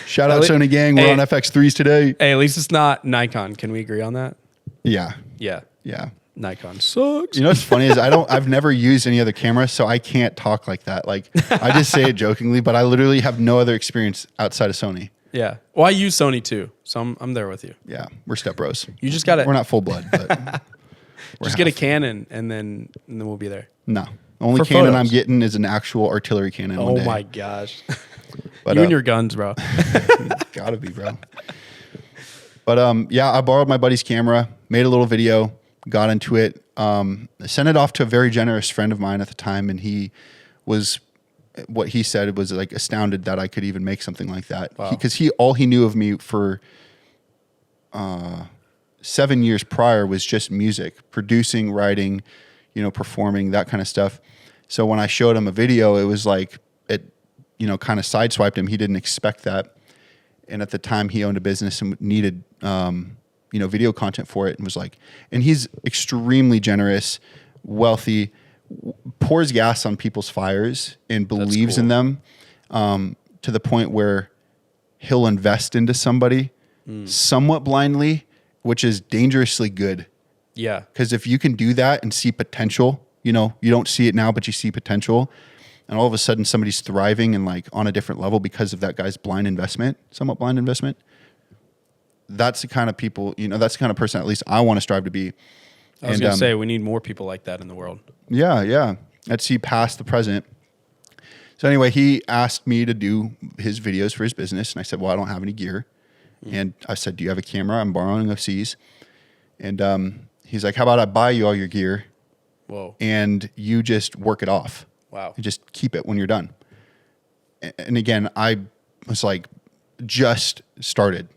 Shout out Sony gang. We're on FX3s today. Hey, at least it's not Nikon. Can we agree on that? Yeah. Yeah. Yeah. Nikon sucks. You know what's funny is I've never used any other camera, so I can't talk like that. Like, I just say it jokingly, but I literally have no other experience outside of Sony. Yeah. Well, I use Sony too, so I'm there with you. Yeah, we're step bros. You just gotta. We're not full blood, but just get a Canon, and then we'll be there. No, the only For Canon photos. I'm getting is an actual artillery cannon. Oh one day. my gosh. But, you and your guns, bro. Gotta be, bro. But yeah, I borrowed my buddy's camera, made a little video, got into it, sent it off to a very generous friend of mine at the time, and what he said was like astounded that I could even make something like that. Wow. Because all he knew of me for 7 years prior was just music, producing, writing, performing, that kind of stuff. So when I showed him a video, it was like it, kind of sideswiped him. He didn't expect that. And at the time he owned a business and needed, video content for it, and was like, and he's extremely generous, wealthy, pours gas on people's fires and believes in them, to the point where he'll invest into somebody somewhat blindly, which is dangerously good. Yeah. Because if you can do that and see potential, you don't see it now, but you see potential, and all of a sudden somebody's thriving and like on a different level because of that guy's somewhat blind investment. That's the kind of people, that's the kind of person at least I want to strive to be. I was going to say, we need more people like that in the world. Yeah, yeah. Let's see past the present. So anyway, he asked me to do his videos for his business, and I said, well, I don't have any gear. And I said, do you have a camera? I'm borrowing OC's. And he's like, how about I buy you all your gear? Whoa. And you just work it off. Wow. And just keep it when you're done. And again, I was like, just started,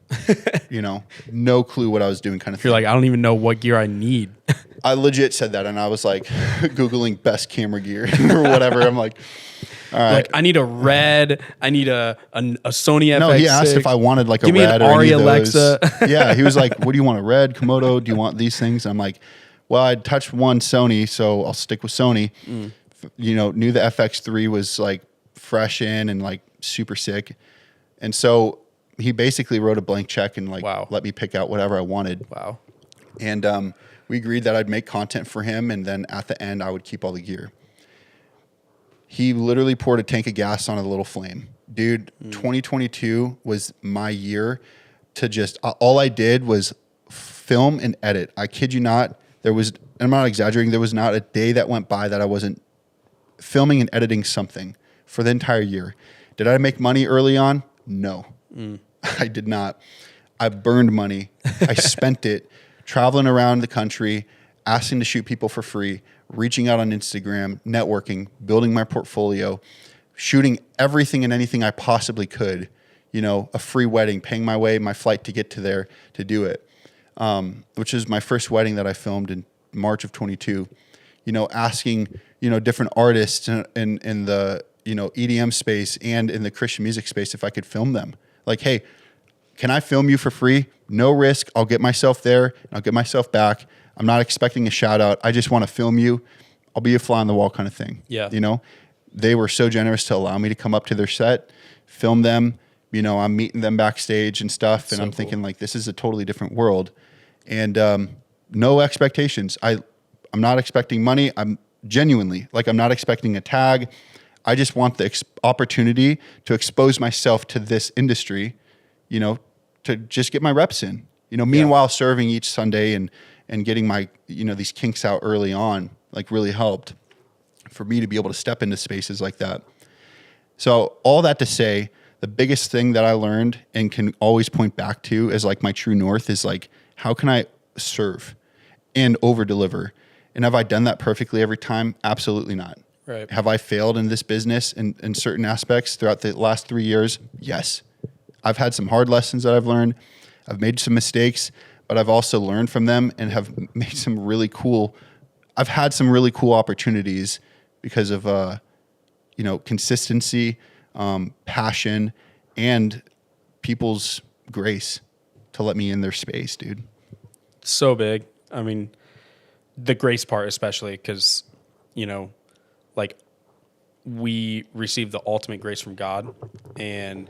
no clue what I was doing kind of thing. You're like, I don't even know what gear I need. I legit said that, and I was like Googling best camera gear or whatever. I'm like, all right. Like, I need a red. I need a Sony FX6. No, he asked if I wanted like Give a me red an or Ari any of those. Alexa. Yeah, he was like, what do you want, a red, Komodo? Do you want these things? I'm like, well, I'd touched one Sony, so I'll stick with Sony. Knew the FX3 was like fresh in and like super sick. And so he basically wrote a blank check and like let me pick out whatever I wanted. Wow. And we agreed that I'd make content for him, and then at the end I would keep all the gear. He literally poured a tank of gas on a little flame. Dude, 2022 was my year to just, all I did was film and edit. I kid you not. I'm not exaggerating, there was not a day that went by that I wasn't filming and editing something for the entire year. Did I make money early on? No, I did not. I burned money. I spent it traveling around the country, asking to shoot people for free, reaching out on Instagram, networking, building my portfolio, shooting everything and anything I possibly could, a free wedding, paying my flight to get to there to do it, which is my first wedding that I filmed in March of 22, asking, different artists in the, EDM space and in the Christian music space if I could film them. Like, hey, can I film you for free? No risk. I'll get myself there and I'll get myself back. I'm not expecting a shout out. I just want to film you. I'll be a fly on the wall kind of thing. Yeah. They were so generous to allow me to come up to their set, film them. I'm meeting them backstage and stuff. And I'm thinking like, this is a totally different world. And no expectations. I'm not expecting money. I'm genuinely like, I'm not expecting a tag. I just want the opportunity to expose myself to this industry, to just get my reps in, meanwhile serving each Sunday and getting my, these kinks out early on, like really helped for me to be able to step into spaces like that. So all that to say, the biggest thing that I learned and can always point back to as like my true north is like, how can I serve and over deliver? And have I done that perfectly every time? Absolutely not. Right. Have I failed in this business in certain aspects throughout the last 3 years? Yes. I've had some hard lessons that I've learned. I've made some mistakes, but I've also learned from them and have made I've had some really cool opportunities because of, consistency, passion, and people's grace to let me in their space, dude. So big. I mean, the grace part especially, because, like, we receive the ultimate grace from God, and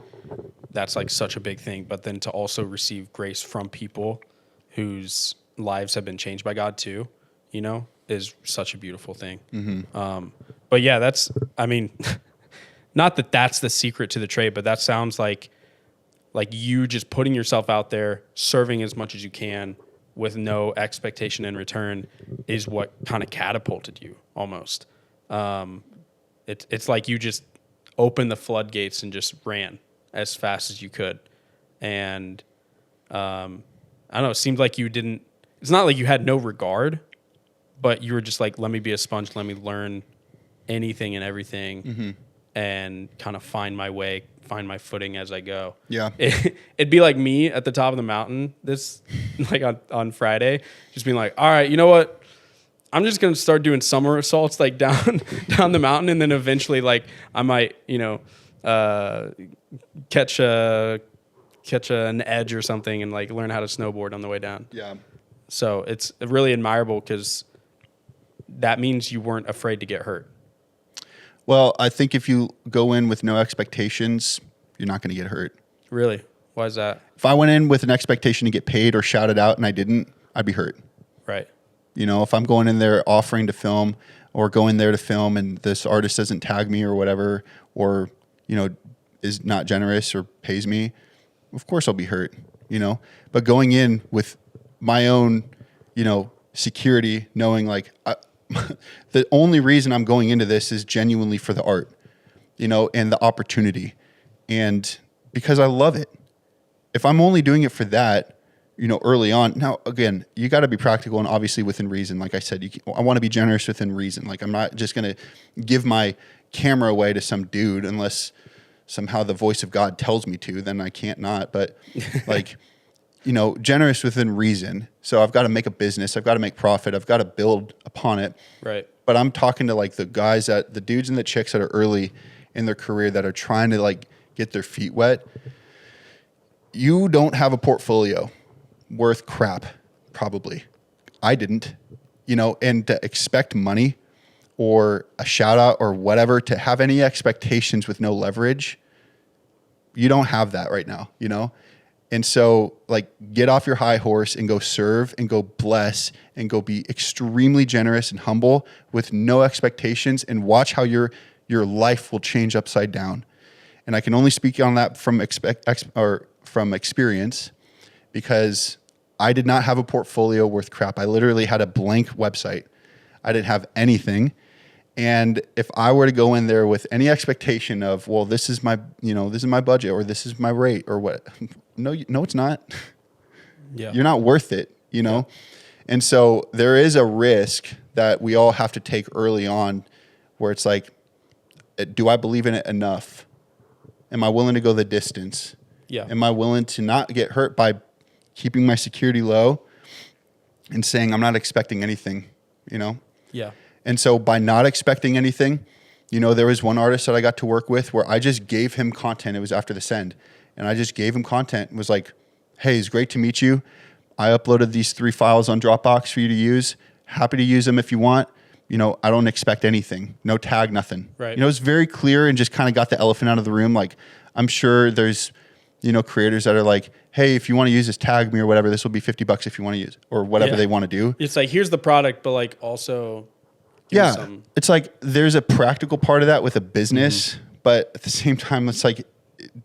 that's like such a big thing. But then to also receive grace from people whose lives have been changed by God too, is such a beautiful thing. Mm-hmm. But yeah, not that that's the secret to the trade, but that sounds like you just putting yourself out there, serving as much as you can with no expectation in return is what kind of catapulted you almost. It's like you just opened the floodgates and just ran as fast as you could. And I don't know, it seemed like it's not like you had no regard, but you were just like, let me be a sponge, let me learn anything and everything, mm-hmm. and kind of find my way, find my footing as I go. Yeah. It'd be like me at the top of the mountain like on Friday, just being like, all right, you know what? I'm just going to start doing somersaults like down the mountain, and then eventually like I might, catch an edge or something and like learn how to snowboard on the way down. Yeah. So it's really admirable because that means you weren't afraid to get hurt. Well, I think if you go in with no expectations, you're not going to get hurt. Really? Why is that? If I went in with an expectation to get paid or shouted out and I didn't, I'd be hurt. Right. If I'm going in there offering to film or going there to film and this artist doesn't tag me or whatever, or, is not generous or pays me, of course I'll be hurt, But going in with my own, security, knowing like the only reason I'm going into this is genuinely for the art, and the opportunity. And because I love it. If I'm only doing it for that, early on. Now, again, you got to be practical and obviously within reason. Like I said, I want to be generous within reason. Like I'm not just going to give my camera away to some dude unless somehow the voice of God tells me to, then I can't not. But like, generous within reason. So I've got to make a business. I've got to make profit. I've got to build upon it. Right. But I'm talking to like the dudes and the chicks that are early in their career that are trying to like get their feet wet. You don't have a portfolio worth crap, probably. I didn't, and to expect money or a shout out or whatever, to have any expectations with no leverage, you don't have that right now, And so like get off your high horse and go serve and go bless and go be extremely generous and humble with no expectations, and watch how your life will change upside down. And I can only speak on that from experience, because I did not have a portfolio worth crap. I literally had a blank website. I didn't have anything. And if I were to go in there with any expectation of, well, this is my budget or this is my rate or what? No, it's not. Yeah. You're not worth it, Yeah. And so there is a risk that we all have to take early on where it's like, do I believe in it enough? Am I willing to go the distance? Yeah. Am I willing to not get hurt by keeping my security low and saying I'm not expecting anything, Yeah. And so by not expecting anything, there was one artist that I got to work with where I just gave him content. It was after the send. And I just gave him content and was like, hey, it's great to meet you. I uploaded these 3 files on Dropbox for you to use. Happy to use them if you want. I don't expect anything. No tag, nothing. Right. It's very clear and just kind of got the elephant out of the room. Like, I'm sure there's, creators that are like, hey, if you want to use this, tag me or whatever. This will be $50 if you want to use, or whatever they want to do. It's like, here's the product, but like also, give me some. It's like there's a practical part of that with a business, but at the same time, it's like,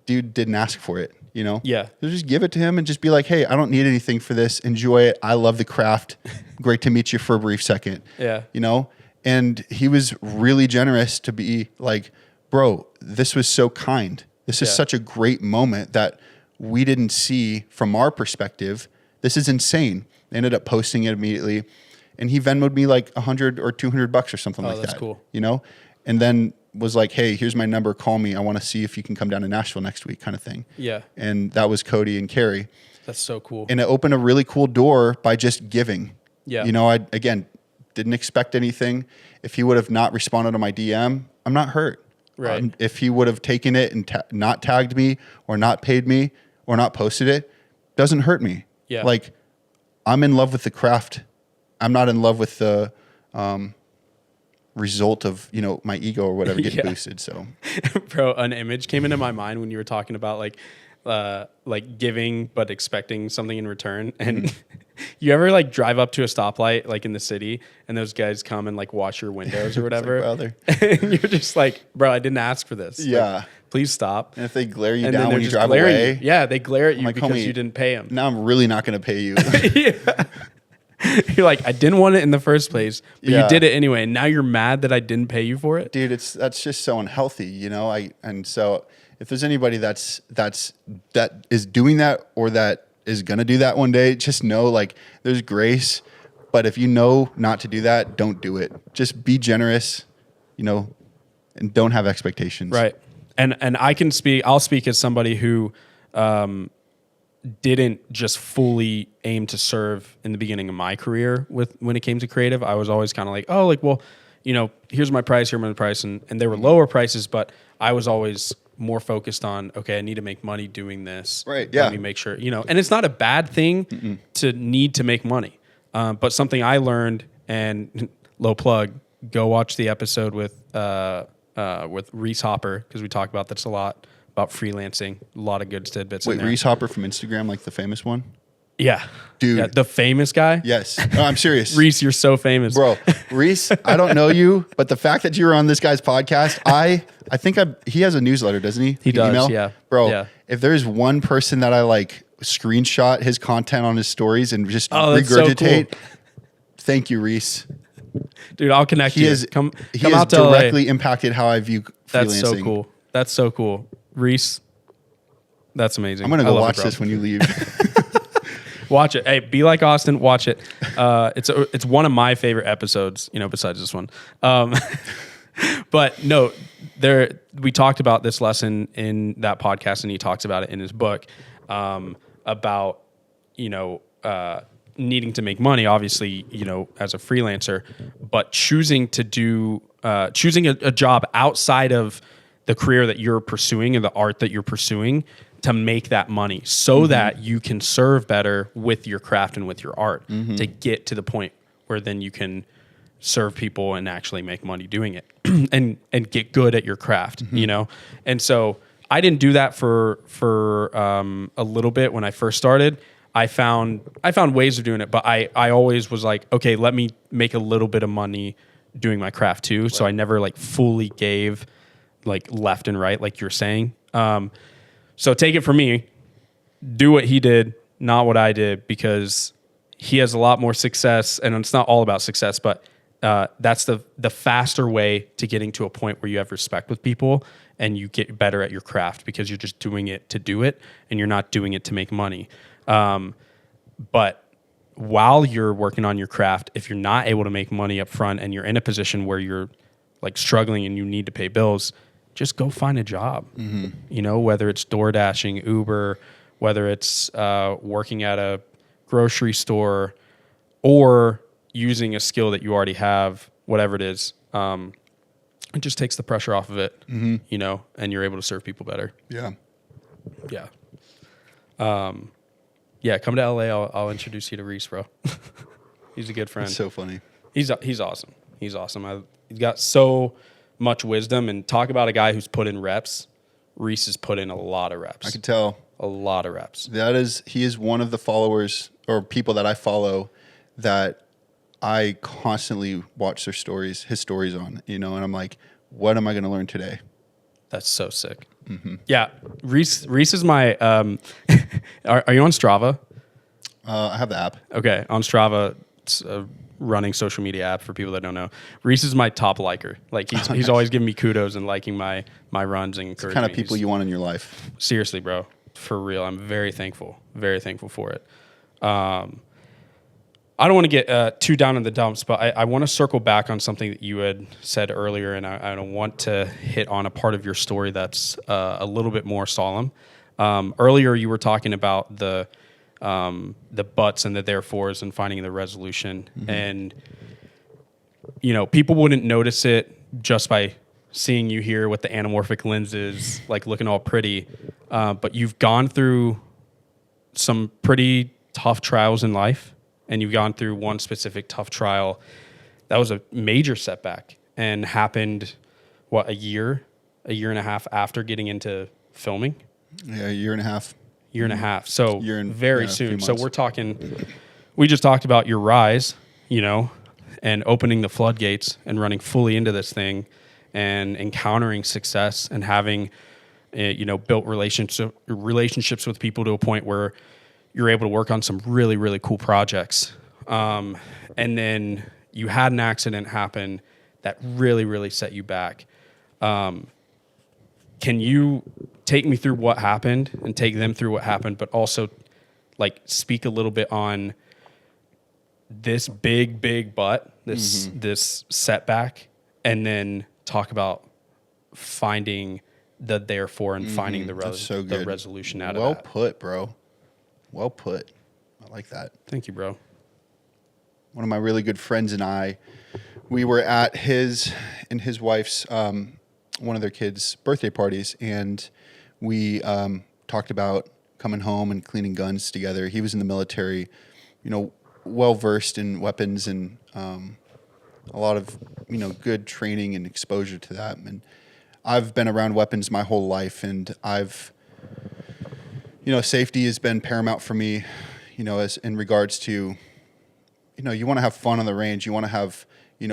dude didn't ask for it. Yeah. So just give it to him and just be like, hey, I don't need anything for this. Enjoy it. I love the craft. Great to meet you for a brief second. Yeah. And he was really generous to be like, bro, this was so kind. This is such a great moment that we didn't see from our perspective. This is insane. They ended up posting it immediately. And he Venmo'd me like $100 or $200 or something like that. That's cool. And then was like, hey, here's my number. Call me. I want to see if you can come down to Nashville next week, kind of thing. Yeah. And that was Cody and Carrie. That's so cool. And it opened a really cool door by just giving. Yeah. I, again, didn't expect anything. If he would have not responded to my DM, I'm not hurt. Right. If he would have taken it and not tagged me or not paid me or not posted it, doesn't hurt me. Yeah. Like, I'm in love with the craft. I'm not in love with the result of, my ego or whatever getting boosted. So, bro, an image came into my mind when you were talking about like giving but expecting something in return. And you ever like drive up to a stoplight like in the city and those guys come and like wash your windows or whatever? And you're just like, bro, I didn't ask for this. Yeah. Like, please stop. And if they glare you And down then when they're you just drive glaring away. you. Yeah, they glare at you like, because homie, you didn't pay them. Now I'm really not going to pay you. Yeah. You're like, I didn't want it in the first place, but you did it anyway. And now you're mad that I didn't pay you for it. Dude, that's just so unhealthy, and so if there's anybody that is doing that or that is going to do that one day, just know like there's grace. But if you know not to do that, don't do it. Just be generous, and don't have expectations. Right. And I'll speak as somebody who didn't just fully aim to serve in the beginning of my career when it came to creative. I was always kind of like, oh, like, well, here's my price, here's my price. And they were lower prices, but I was always more focused on, okay, I need to make money doing this. Right. Yeah. Let me make sure, and it's not a bad thing to need to make money. But something I learned, and low plug, go watch the episode with Reese Hopper, because we talk about this a lot, about freelancing. A lot of good tidbits in there. Reese Hopper from Instagram, like the famous one? Yeah. Dude. Yeah, the famous guy? Yes. No, I'm serious. Reese, you're so famous. Bro, Reese, I don't know you, but the fact that you were on this guy's podcast, I think he has a newsletter, doesn't he? He does, yeah. Bro, if there's one person that I like screenshot his content on his stories and just regurgitate, so cool. Thank you, Reese. Dude, I'll connect you. Come out to directly LA. Impacted how I view freelancing. That's so cool. That's so cool. Reese, that's amazing. I'm going to go watch this when you leave. Watch it. Hey, be like Austin. Watch it. It's one of my favorite episodes, besides this one. But no, we talked about this lesson in that podcast, and he talks about it in his book, about, needing to make money, obviously, as a freelancer, but choosing a job outside of the career that you're pursuing and the art that you're pursuing to make that money so that you can serve better with your craft and with your art to get to the point where then you can serve people and actually make money doing it and get good at your craft, And so I didn't do that for a little bit when I first started. I found ways of doing it, but I always was like, okay, let me make a little bit of money doing my craft too. Right. So I never like fully gave like left and right, like you're saying. So take it from me, do what he did, not what I did, because he has a lot more success, and it's not all about success, but that's the faster way to getting to a point where you have respect with people and you get better at your craft because you're just doing it to do it and you're not doing it to make money. But while you're working on your craft, if you're not able to make money up front and you're in a position where you're like struggling and you need to pay bills, just go find a job, whether it's door dashing, Uber, whether it's working at a grocery store or using a skill that you already have, whatever it is. It just takes the pressure off of it, and you're able to serve people better. Yeah. Yeah. Yeah, come to LA. I'll introduce you to Reese, bro. He's a good friend. That's so funny. He's awesome. He's awesome. He's got so much wisdom, and talk about a guy who's put in reps. Reese has put in a lot of reps. I could tell. A lot of reps. He is one of the followers or people that I follow that I constantly watch his stories on, and I'm like, what am I going to learn today? That's so sick. Mm-hmm. Yeah. Reese is my, are you on Strava? I have the app. Okay. On Strava, it's a running social media app for people that don't know. Reese is my top liker. Like he's always giving me kudos and liking my runs and encouraging me. It's the kind of people you want in your life. Seriously, bro. For real. I'm very thankful for it. I don't want to get too down in the dumps, but I want to circle back on something that you had said earlier, and I want to hit on a part of your story that's a little bit more solemn. Earlier, you were talking about the buts and the therefores and finding the resolution, and people wouldn't notice it just by seeing you here with the anamorphic lenses, like looking all pretty, but you've gone through some pretty tough trials in life. And you've gone through one specific tough trial that was a major setback and happened, a year and a half after getting into filming? Yeah, a year and a half. So very soon. So we just talked about your rise, and opening the floodgates and running fully into this thing and encountering success and having, built relationships with people to a point where you're able to work on some really, really cool projects. And then you had an accident happen that really, really set you back. Can you take me through what happened and take them through what happened, but also speak a little bit on this big but, this setback, and then talk about finding the therefore and finding the resolution out of that. Well put, bro. Well put. I like that. Thank you, bro. One of my really good friends and I, we were at his and his wife's, one of their kids' birthday parties, and we talked about coming home and cleaning guns together. He was in the military, well-versed in weapons and a lot of, good training and exposure to that. And I've been around weapons my whole life, and safety has been paramount for me, as in regards to, you want to have fun on the range. You want to have,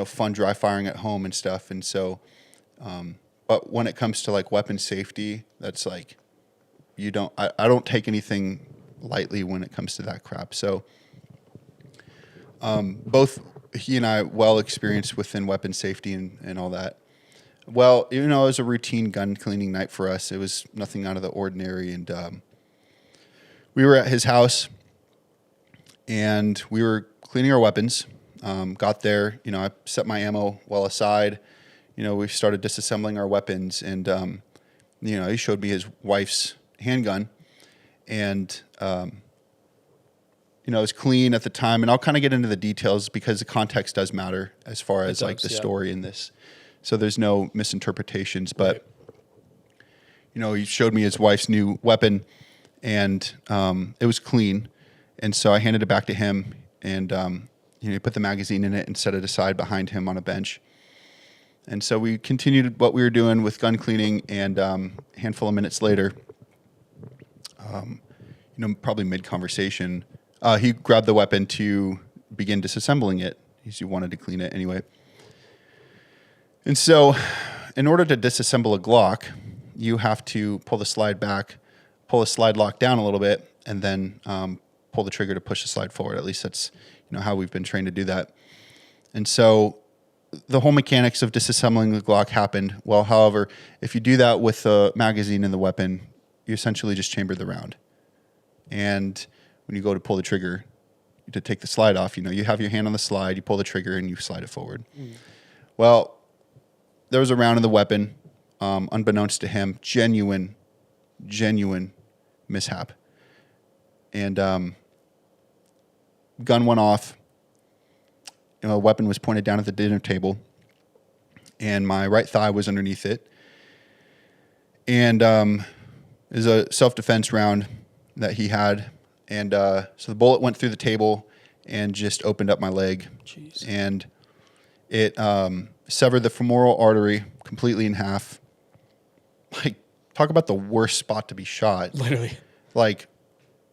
fun dry firing at home and stuff. And so, but when it comes to weapon safety, that's I don't take anything lightly when it comes to that crap. So, both he and I well experienced within weapon safety and all that. Well, it was a routine gun cleaning night for us. It was nothing out of the ordinary. And, we were at his house, and we were cleaning our weapons. Got there, I set my ammo well aside. We started disassembling our weapons, and he showed me his wife's handgun, and it was clean at the time. And I'll kind of get into the details because the context does matter as far as the story in this, so there's no misinterpretations. But he showed me his wife's new weapon. And it was clean, and so I handed it back to him, and he put the magazine in it and set it aside behind him on a bench. And so we continued what we were doing with gun cleaning, and a handful of minutes later, probably mid-conversation, he grabbed the weapon to begin disassembling it. He wanted to clean it anyway. And so in order to disassemble a Glock, you have to pull the slide back, pull the slide lock down a little bit, and then pull the trigger to push the slide forward. At least that's how we've been trained to do that. And so the whole mechanics of disassembling the Glock happened. Well, however, if you do that with the magazine in the weapon, you essentially just chambered the round. And when you go to pull the trigger to take the slide off, you have your hand on the slide, you pull the trigger, and you slide it forward. Well, there was a round in the weapon, unbeknownst to him, genuine mishap. And gun went off. A weapon was pointed down at the dinner table, and my right thigh was underneath it. And it was a self-defense round that he had. And so the bullet went through the table and just opened up my leg. Jeez. And it severed the femoral artery completely in half. Talk about the worst spot to be shot. Literally. Like,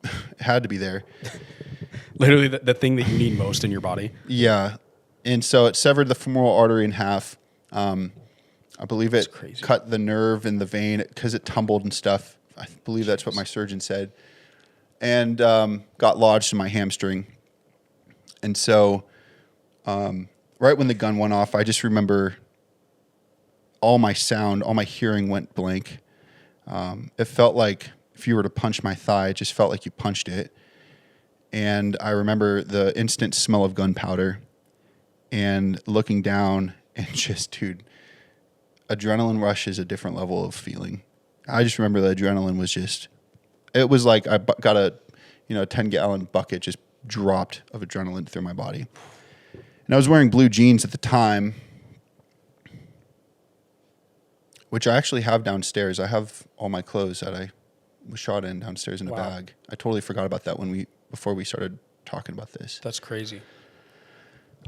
it had to be there. Literally the thing that you need most in your body. Yeah. And so it severed the femoral artery in half. I believe it cut the nerve in the vein because it tumbled and stuff. I believe that's what my surgeon said. And got lodged in my hamstring. And so right when the gun went off, I just remember all my sound, all my hearing went blank. It felt like if you were to punch my thigh, it just felt like you punched it. And I remember the instant smell of gunpowder and looking down and just, dude, adrenaline rush is a different level of feeling. I just remember the adrenaline was just, it was like I got a 10-gallon bucket just dropped of adrenaline through my body. And I was wearing blue jeans at the time, which I actually have downstairs. I have all my clothes that I was shot in downstairs in a bag. I totally forgot about that before we started talking about this. That's crazy.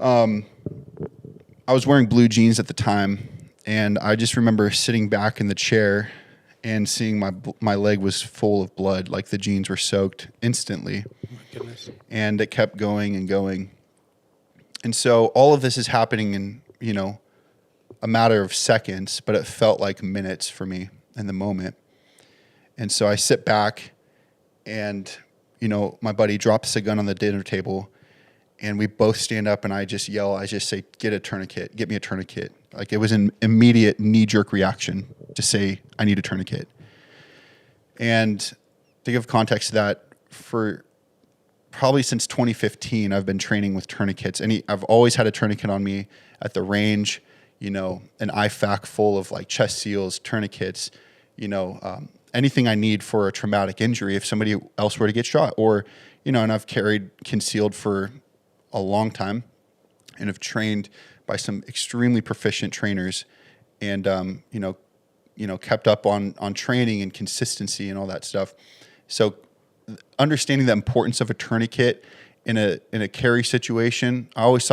I was wearing blue jeans at the time, and I just remember sitting back in the chair and seeing my leg was full of blood, like the jeans were soaked instantly. Oh my goodness. And it kept going and going. And so all of this is happening in, a matter of seconds, but it felt like minutes for me in the moment. And so I sit back and, my buddy drops a gun on the dinner table and we both stand up and I just yell, I just say, get me a tourniquet. Like it was an immediate knee-jerk reaction to say, I need a tourniquet. And to give context to that, for probably since 2015, I've been training with tourniquets. I've always had a tourniquet on me at the range, an IFAC full of like chest seals, tourniquets, anything I need for a traumatic injury if somebody else were to get shot. Or, and I've carried concealed for a long time and have trained by some extremely proficient trainers and, kept up on training and consistency and all that stuff. So understanding the importance of a tourniquet in a carry situation, I always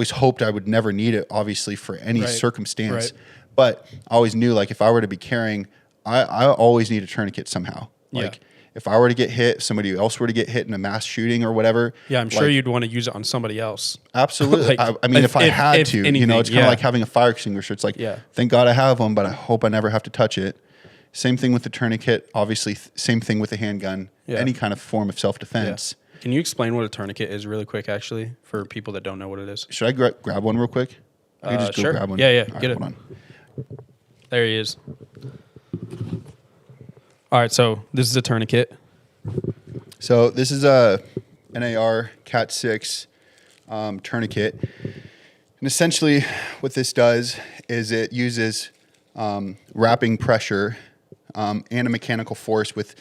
hoped I would never need it, obviously, for any circumstance. Right. But I always knew, like, if I were to be carrying, I always need a tourniquate somehow. Like, if I were to get hit, if somebody else were to get hit in a mass shooting or whatever. Yeah, I'm sure you'd want to use it on somebody else. Absolutely. If I had to, anything, it's kind of like having a fire extinguisher. It's like, thank God I have one, but I hope I never have to touch it. Same thing with the tourniquet. Obviously, same thing with the handgun. Yeah. Any kind of form of self-defense. Yeah. Can you explain what a tourniquet is really quick, actually, for people that don't know what it is? Should I grab one real quick? I can just go grab one. Yeah, All get it. Hold on. There he is. All right, so this is a tourniquet. So this is a NAR Cat 6 tourniquet. And essentially what this does is it uses wrapping pressure and a mechanical force with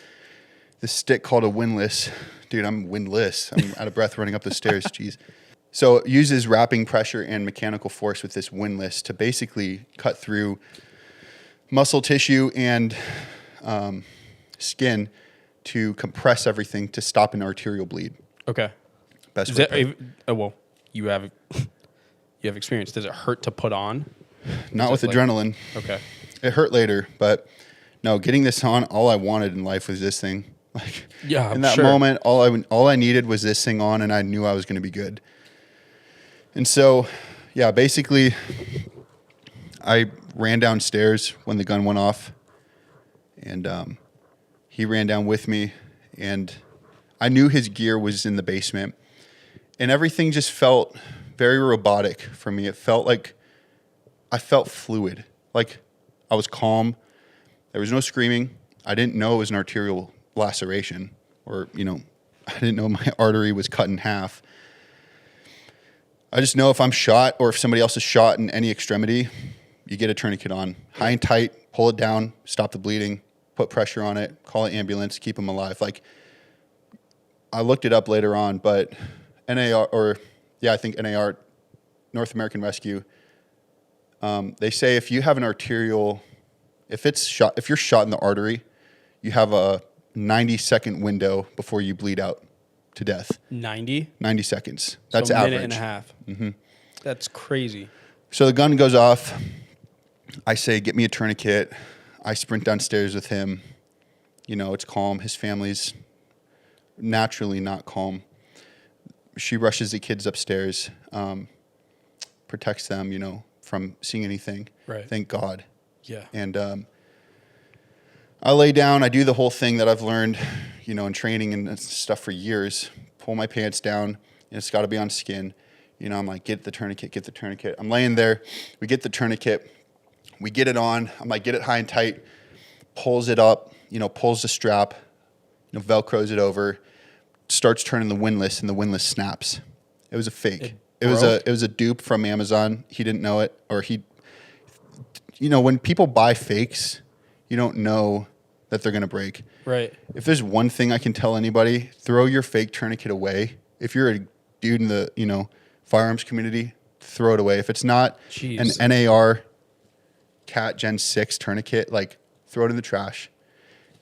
this stick called a windlass. Dude, I'm windless. I'm out of breath running up the stairs. Jeez. So it uses wrapping pressure and mechanical force with this windlass to basically cut through muscle tissue and skin to compress everything to stop an arterial bleed. Okay. Best way. Well, you have experience. Does it hurt to put on? Not with adrenaline. Okay. It hurt later, but no, getting this on, all I wanted in life was this thing. Like, in that moment, all I needed was this thing on, and I knew I was going to be good. And so, yeah, basically, I ran downstairs when the gun went off, and he ran down with me, and I knew his gear was in the basement, and everything just felt very robotic for me. It felt like I felt fluid, like I was calm. There was no screaming. I didn't know it was an arterial laceration, or, I didn't know my artery was cut in half. I just know if I'm shot or if somebody else is shot in any extremity, you get a tourniquet on. High and tight, pull it down, stop the bleeding, put pressure on it, call an ambulance, keep them alive. Like, I looked it up later on, but I think NAR, North American Rescue, they say if you have an arterial, if you're shot in the artery, you have a 90-second window before you bleed out to death. 90 seconds. That's so a average. Minute and a half. Mm-hmm. That's crazy. So the gun goes off. I say, get me a tourniquet. I sprint downstairs with him. it's calm. His family's naturally not calm. She rushes the kids upstairs, protects them, from seeing anything. Right. Thank God. Yeah. And I lay down. I do the whole thing that I've learned, in training and stuff for years. Pull my pants down. And it's got to be on skin. I'm like, get the tourniquet. I'm laying there. We get the tourniquet. We get it on. I'm like, get it high and tight. Pulls it up, pulls the strap, Velcros it over, starts turning the windlass, and the windlass snaps. It was a fake. It was a dupe from Amazon. He didn't know it, or when people buy fakes, you don't know that they're going to break. Right. If there's one thing I can tell anybody, throw your fake tourniquet away. If you're a dude in the, firearms community, throw it away. If it's not an NAR Cat Gen 6 tourniquet, like, throw it in the trash.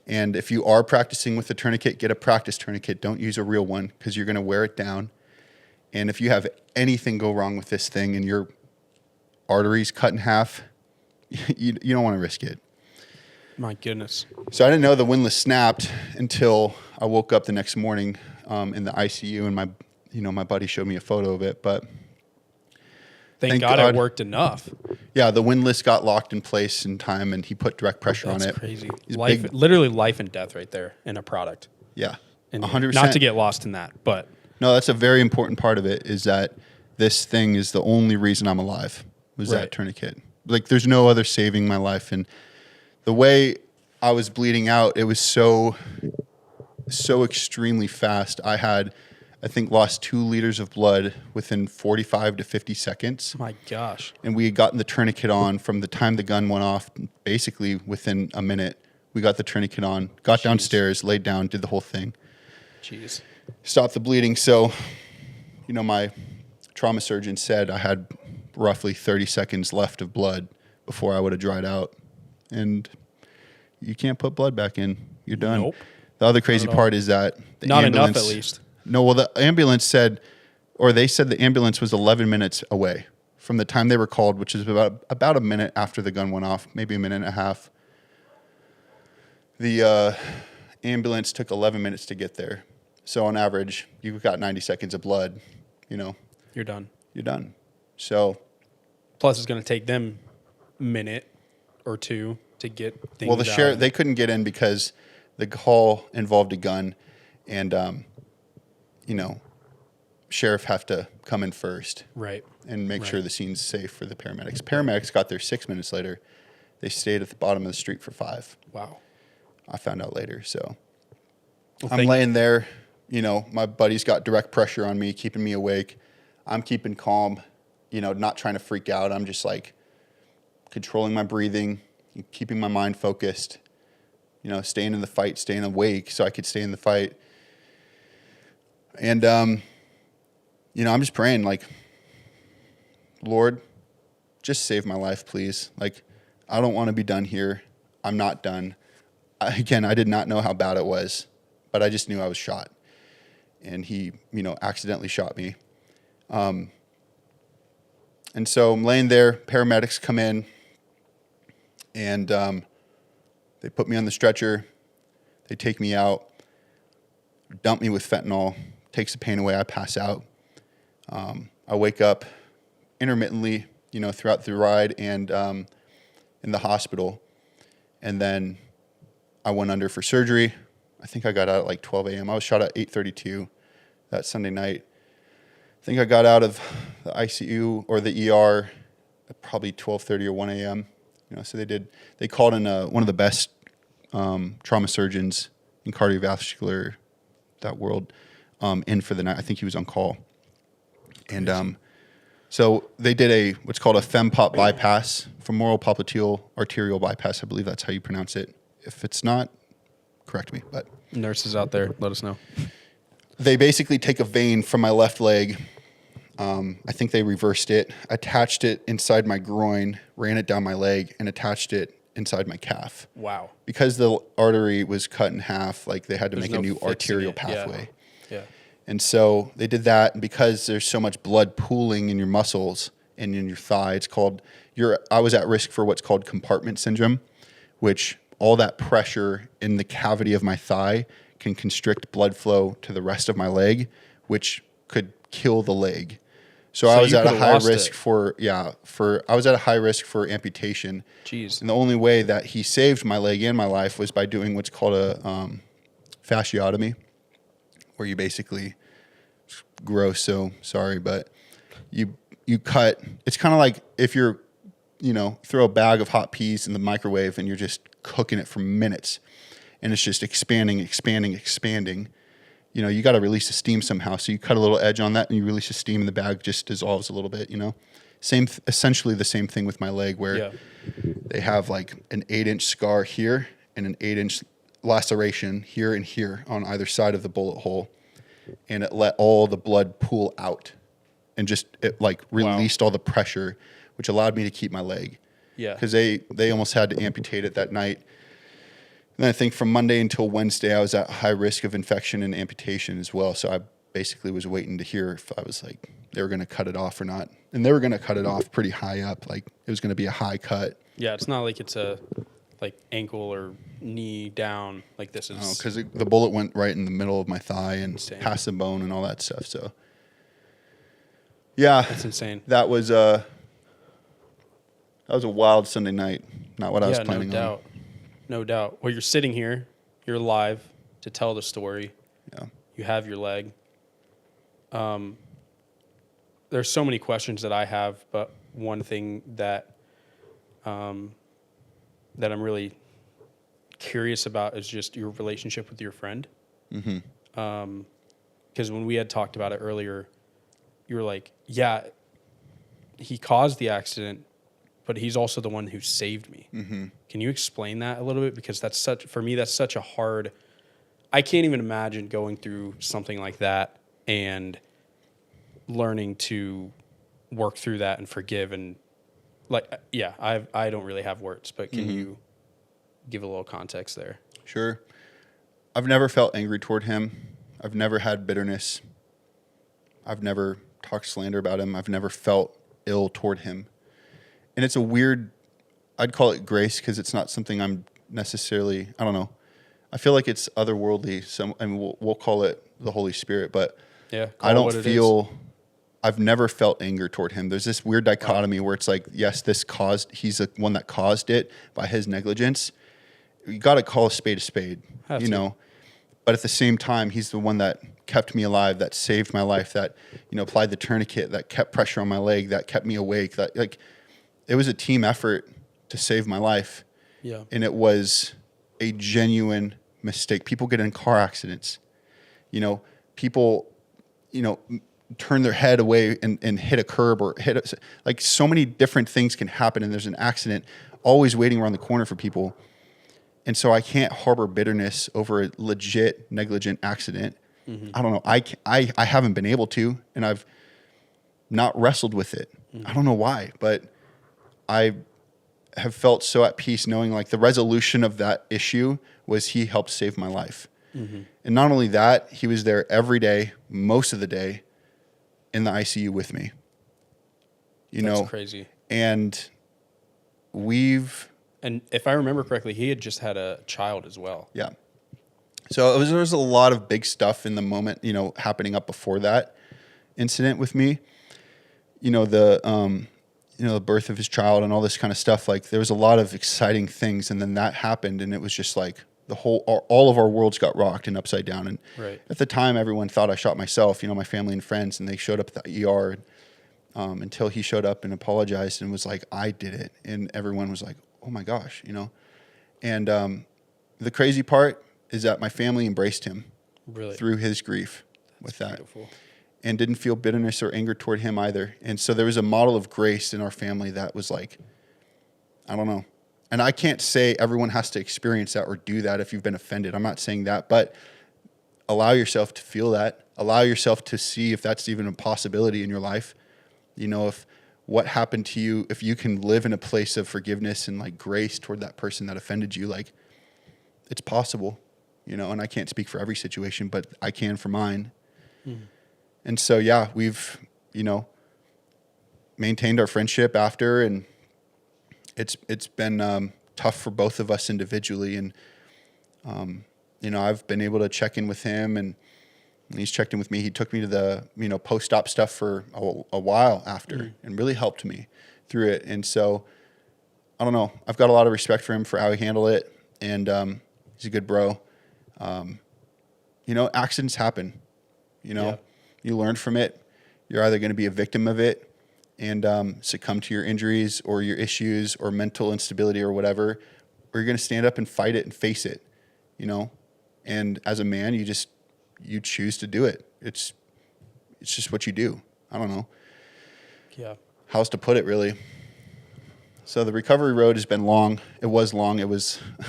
And if you are practicing with the tourniquet, get a practice tourniquet. Don't use a real one, because you're going to wear it down. And if you have anything go wrong with this thing and your arteries cut in half, you don't want to risk it. My goodness. So I didn't know the windlass snapped until I woke up the next morning in the ICU, and my buddy showed me a photo of it. But thank God it worked enough. Yeah, the windlass got locked in place in time, and he put direct pressure on it. That's crazy. Literally life and death right there in a product. Yeah, and 100%. Not to get lost in that, but no, that's a very important part of it. Is that this thing is the only reason I'm alive. Was that tourniquet? Like, there's no other saving my life. And the way I was bleeding out, it was so extremely fast. I had, I think, lost 2 liters of blood within 45 to 50 seconds. My gosh. And we had gotten the tourniquet on from the time the gun went off, basically within a minute. We got the tourniquet on, got downstairs, laid down, did the whole thing. Jeez. Stopped the bleeding. So, my trauma surgeon said I had roughly 30 seconds left of blood before I would have dried out. And you can't put blood back in. You're done. Nope. The other crazy part is that the not ambulance, enough, at least. No, well, the ambulance said, or they said the ambulance was 11 minutes away from the time they were called, which is about a minute after the gun went off, maybe a minute and a half. The ambulance took 11 minutes to get there. So on average, you've got 90 seconds of blood, You're done. You're done. So. Plus, it's going to take them a minute or two to get things Well, the out. sheriff, they couldn't get in because the call involved a gun, and, sheriff have to come in first. Right. And make sure the scene's safe for the paramedics. Paramedics got there 6 minutes later. They stayed at the bottom of the street for 5. Wow. I found out later. So Well, I'm laying there. My buddy's got direct pressure on me, keeping me awake. I'm keeping calm, not trying to freak out. I'm just like controlling my breathing, keeping my mind focused, staying in the fight, staying awake so I could stay in the fight. And, I'm just praying, like, Lord, just save my life, please. Like, I don't want to be done here. I'm not done. I did not know how bad it was, but I just knew I was shot. And he, accidentally shot me. And so I'm laying there, paramedics come in, and they put me on the stretcher. They take me out, dump me with fentanyl, takes the pain away, I pass out. I wake up intermittently, throughout the ride and in the hospital. And then I went under for surgery. I think I got out at like 12 a.m. I was shot at 8:32 that Sunday night. I think I got out of the ICU or the ER at probably 12:30 or 1 a.m. So they called in one of the best trauma surgeons in cardiovascular, that world, in for the night. I think he was on call. And so they did what's called a fempop bypass, femoral popliteal arterial bypass. I believe that's how you pronounce it. If it's not, correct me. But nurses out there, let us know. They basically take a vein from my left leg. I think they reversed it, attached it inside my groin, ran it down my leg, and attached it inside my calf. Wow. Because the artery was cut in half, like they had to There's make a no new fixing arterial it. pathway. Yeah. And so they did that, and because there's so much blood pooling in your muscles and in your thigh, I was at risk for what's called compartment syndrome, which all that pressure in the cavity of my thigh can constrict blood flow to the rest of my leg, which could kill the leg. So I was you at a could've high lost risk it. I was at a high risk for amputation. Jeez. And the only way that he saved my leg and my life was by doing what's called a fasciotomy, where you basically, gross, so sorry, but you cut. It's kind of like if you're, throw a bag of hot peas in the microwave and you're just cooking it for minutes, and it's just expanding. You got to release the steam somehow. So you cut a little edge on that and you release the steam, and the bag just dissolves a little bit, essentially the same thing with my leg, where they have like an 8-inch scar here and an 8-inch laceration here and here on either side of the bullet hole. And it let all the blood pool out and just, it like released all the pressure, which allowed me to keep my leg. Yeah. Because they almost had to amputate it that night. And I think from Monday until Wednesday, I was at high risk of infection and amputation as well. So I basically was waiting to hear if I was like, they were going to cut it off or not. And they were going to cut it off pretty high up. Like it was going to be a high cut. Yeah, it's not like it's a like ankle or knee down like this is. No, because the bullet went right in the middle of my thigh and Insane. past the bone and all that stuff. So yeah, That's insane. That was a wild Sunday night. Not what I was planning on. No doubt. Well, you're sitting here. You're alive to tell the story. Yeah. You have your leg. There's so many questions that I have, but one thing that that I'm really curious about is just your relationship with your friend. Mm-hmm. Because when we had talked about it earlier, you were like, yeah, he caused the accident, but he's also the one who saved me. Mm-hmm. Can you explain that a little bit? Because for me, that's such a hard, I can't even imagine going through something like that and learning to work through that and forgive. And I don't really have words, but can you give a little context there? Sure. I've never felt angry toward him. I've never had bitterness. I've never talked slander about him. I've never felt ill toward him. And it's a weird, I'd call it grace, because it's not something I'm necessarily, I don't know. I feel like it's otherworldly, and we'll call it the Holy Spirit, but I don't feel, I've never felt anger toward him. There's this weird dichotomy where it's like, yes, he's the one that caused it by his negligence. You got to call a spade, but at the same time, he's the one that kept me alive, that saved my life, that, applied the tourniquet, that kept pressure on my leg, that kept me awake, that it was a team effort to save my life. Yeah. And it was a genuine mistake. People get in car accidents. People, turn their head away and hit a curb or so many different things can happen, and there's an accident always waiting around the corner for people. And so I can't harbor bitterness over a legit negligent accident. Mm-hmm. I don't know. I haven't been able to, and I've not wrestled with it. Mm-hmm. I don't know why, but I have felt so at peace knowing like the resolution of that issue was he helped save my life. Mm-hmm. And not only that, he was there every day, most of the day, in the ICU with me. That's crazy. And if I remember correctly, he had just had a child as well. Yeah. So there was a lot of big stuff in the moment, happening up before that incident with me. The birth of his child and all this kind of stuff. Like there was a lot of exciting things, and then that happened, and it was just like all of our worlds got rocked and upside down. And at the time, everyone thought I shot myself. My family and friends, and they showed up at the ER until he showed up and apologized and was like, "I did it," and everyone was like, "Oh my gosh," And the crazy part is that my family embraced him through his grief. That's with beautiful. That. And didn't feel bitterness or anger toward him either. And so there was a model of grace in our family that was like, I don't know. And I can't say everyone has to experience that or do that if you've been offended. I'm not saying that, but allow yourself to feel that. Allow yourself to see if that's even a possibility in your life. If what happened to you, if you can live in a place of forgiveness and like grace toward that person that offended you, like it's possible, and I can't speak for every situation, but I can for mine. Mm-hmm. And so, we've, maintained our friendship after, and it's been tough for both of us individually. And, I've been able to check in with him, and he's checked in with me. He took me to the, post-op stuff for a while after and really helped me through it. And so, I don't know. I've got a lot of respect for him for how he handled it. And he's a good bro. Accidents happen. You learn from it. You're either going to be a victim of it and succumb to your injuries or your issues or mental instability or whatever, or you're going to stand up and fight it and face it, And as a man, you choose to do it. It's just what you do. I don't know. Yeah. How else to put it, really. So the recovery road has been long. It was long. It was, I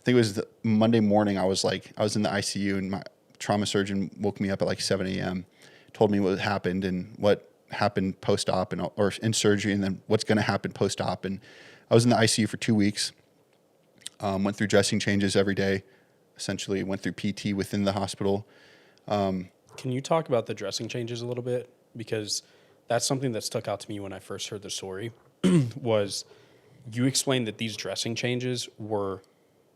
think it was the Monday morning. I was in the ICU, and my trauma surgeon woke me up at like 7 a.m., told me what happened and what happened post-op or in surgery, and then what's going to happen post-op. And I was in the ICU for 2 weeks. Went through dressing changes every day. Essentially went through PT within the hospital. Can you talk about the dressing changes a little bit? Because that's something that stuck out to me when I first heard the story. Was you explained that these dressing changes were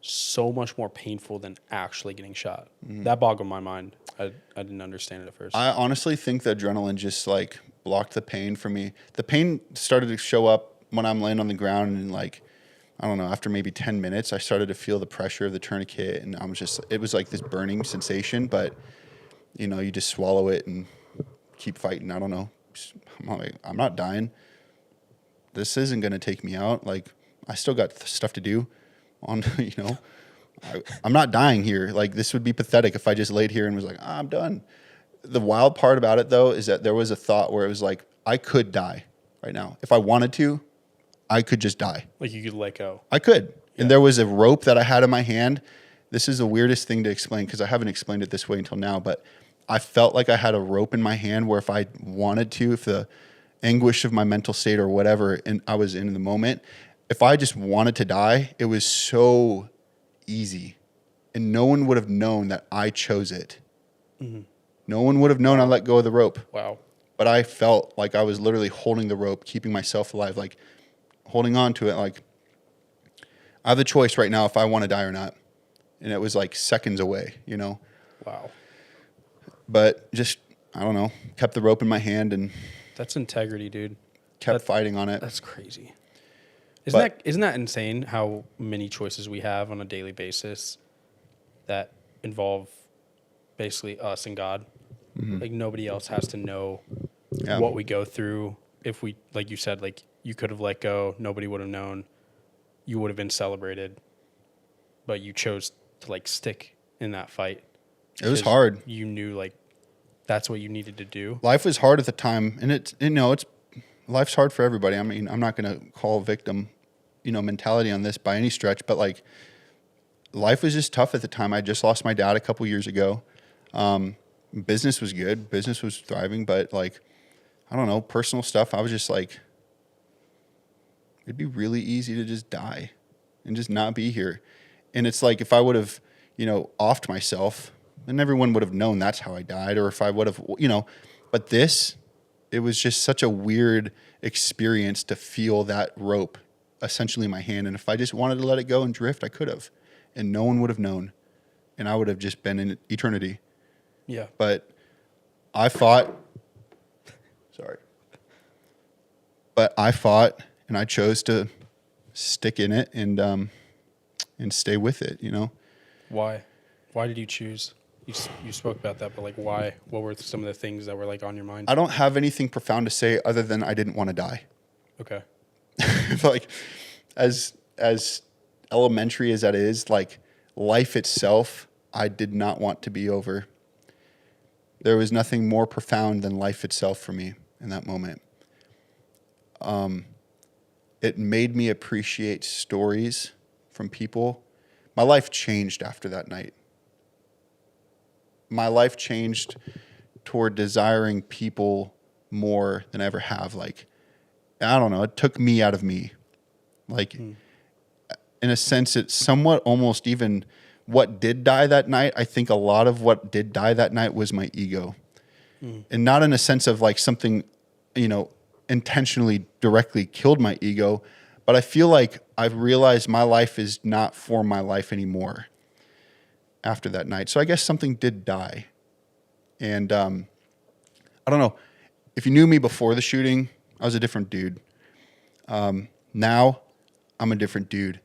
so much more painful than actually getting shot. That boggled my mind. I didn't understand it at first. I honestly think the adrenaline just blocked the pain for me. The pain started to show up when I'm laying on the ground, and I don't know, after maybe 10 minutes, I started to feel the pressure of the tourniquet, and it was like this burning sensation, but you just swallow it and keep fighting. I don't know. I'm not dying. This isn't going to take me out. I still got stuff to do on, I'm not dying here. This would be pathetic if I just laid here and was like, I'm done. The wild part about it, though, is that there was a thought where it was I could die right now. If I wanted to, I could just die. You could let go. I could. Yeah. And there was a rope that I had in my hand. This is the weirdest thing to explain because I haven't explained it this way until now, but I felt like I had a rope in my hand where if I wanted to, if the anguish of my mental state or whatever and I was in the moment, if I just wanted to die, it was so easy. And no one would have known that I chose it. Mm-hmm. No one would have known I let go of the rope. Wow. But I felt like I was literally holding the rope, keeping myself alive, holding on to it. I have the choice right now if I want to die or not. And it was seconds away, Wow. But just, I don't know, kept the rope in my hand and that's integrity, dude. Kept fighting on it. That's crazy. Isn't that insane how many choices we have on a daily basis that involve basically us and God? Mm-hmm. Nobody else has to know what we go through. If we, like you said, you could have let go, nobody would have known. You would have been celebrated, but you chose to stick in that fight. It was hard. You knew that's what you needed to do. Life was hard at the time, and it's life's hard for everybody. I mean, I'm not going to call victim, mentality on this by any stretch, but life was just tough at the time. I just lost my dad a couple years ago. Business was good. Business was thriving, but I don't know, personal stuff. I was just it'd be really easy to just die and just not be here. And it's if I would have, offed myself, then everyone would have known that's how I died. Or if I would have, but it was just such a weird experience to feel that rope essentially in my hand. And if I just wanted to let it go and drift, I could have, and no one would have known. And I would have just been in eternity. Yeah. But I fought. Sorry. But I fought, and I chose to stick in it and stay with it, Why? Why did you choose? You spoke about that, but why? What were some of the things that were on your mind? I don't have anything profound to say other than I didn't want to die. Okay. As elementary as that is, life itself, I did not want to be over. There was nothing more profound than life itself for me in that moment. It made me appreciate stories from people. My life changed after that night. My life changed toward desiring people more than I ever have. I don't know, it took me out of me. In a sense, it's somewhat almost even what did die that night. I think a lot of what did die that night was my ego. And not in a sense of something, intentionally directly killed my ego, But I feel like I've realized my life is not for my life anymore after that night. So I guess something did die. And I don't know. If you knew me before the shooting, I was a different dude. Now I'm a different dude.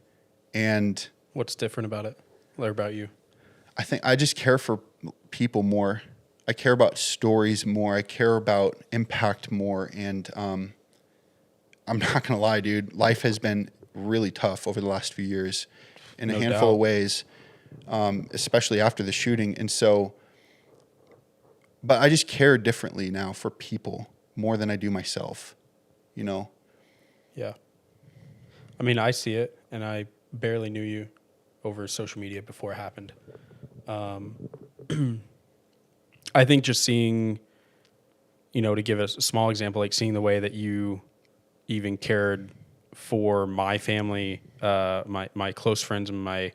And What's different about it? Or about you? I think I just care for people more. I care about stories more. I care about impact more. And I'm not going to lie, dude. Life has been really tough over the last few years in a handful of ways, especially after the shooting. And so, but I just care differently now for people more than I do myself, you know? Yeah. I mean, I see it, and I barely knew you over social media before it happened. I think just seeing, to give us a small example, like seeing the way that you even cared for my family, my close friends and my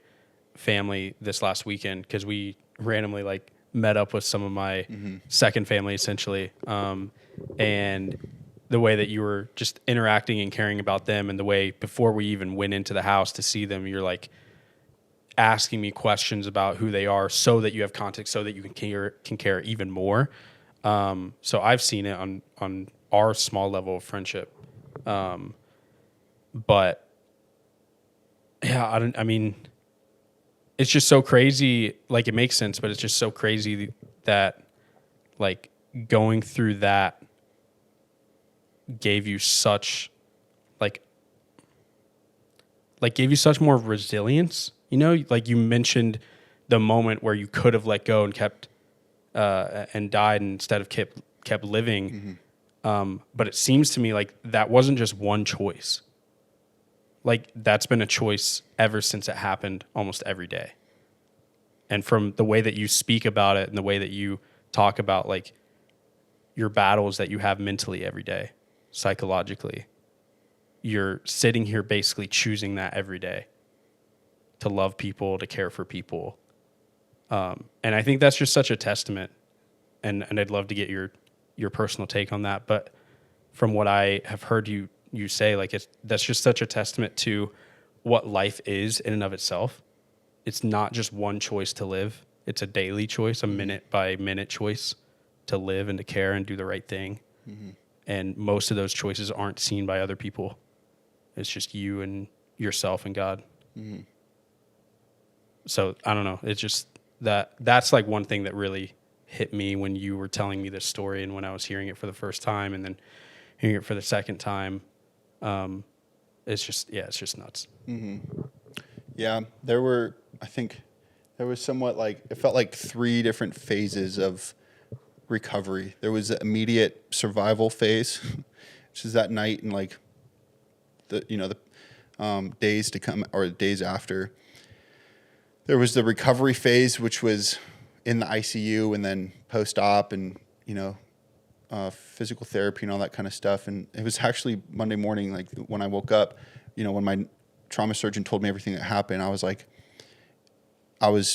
family this last weekend, because we randomly like met up with some of my second family essentially. And the way that you were just interacting and caring about them, and the way before we even went into the house to see them, you're like asking me questions about who they are so that you have context, so that you can care even more. So I've seen it on our small level of friendship. But yeah, I mean, it's just so crazy. Like, it makes sense, but it's just so crazy that like going through that gave you such gave you such more resilience, like you mentioned the moment where you could have let go and kept, and died instead of kept living. But it seems to me like that wasn't just one choice. Like, that's been a choice ever since it happened, almost every day. And from the way that you speak about it and the way that you talk about like your battles that you have mentally every day, psychologically, you're sitting here basically choosing that every day to love people, to care for people. And I think that's just such a testament. And I'd love to get your personal take on that. But from what I have heard you say, like, that's just such a testament to what life is in and of itself. It's not just one choice to live. It's a daily choice, a minute by minute choice to live and to care and do the right thing. And most of those choices aren't seen by other people. It's just you and yourself and God. So I don't know. It's just that's like one thing that really hit me when you were telling me this story, and when I was hearing it for the first time and then hearing it for the second time. It's just nuts. Yeah, I think there was somewhat like, it felt like 3 different phases of recovery. There was the immediate survival phase, which is that night and like the days to come or days after. There was the recovery phase, which was in the ICU and then post-op and, physical therapy and all that kind of stuff. And it was actually Monday morning, like when I woke up, when my trauma surgeon told me everything that happened, I was like,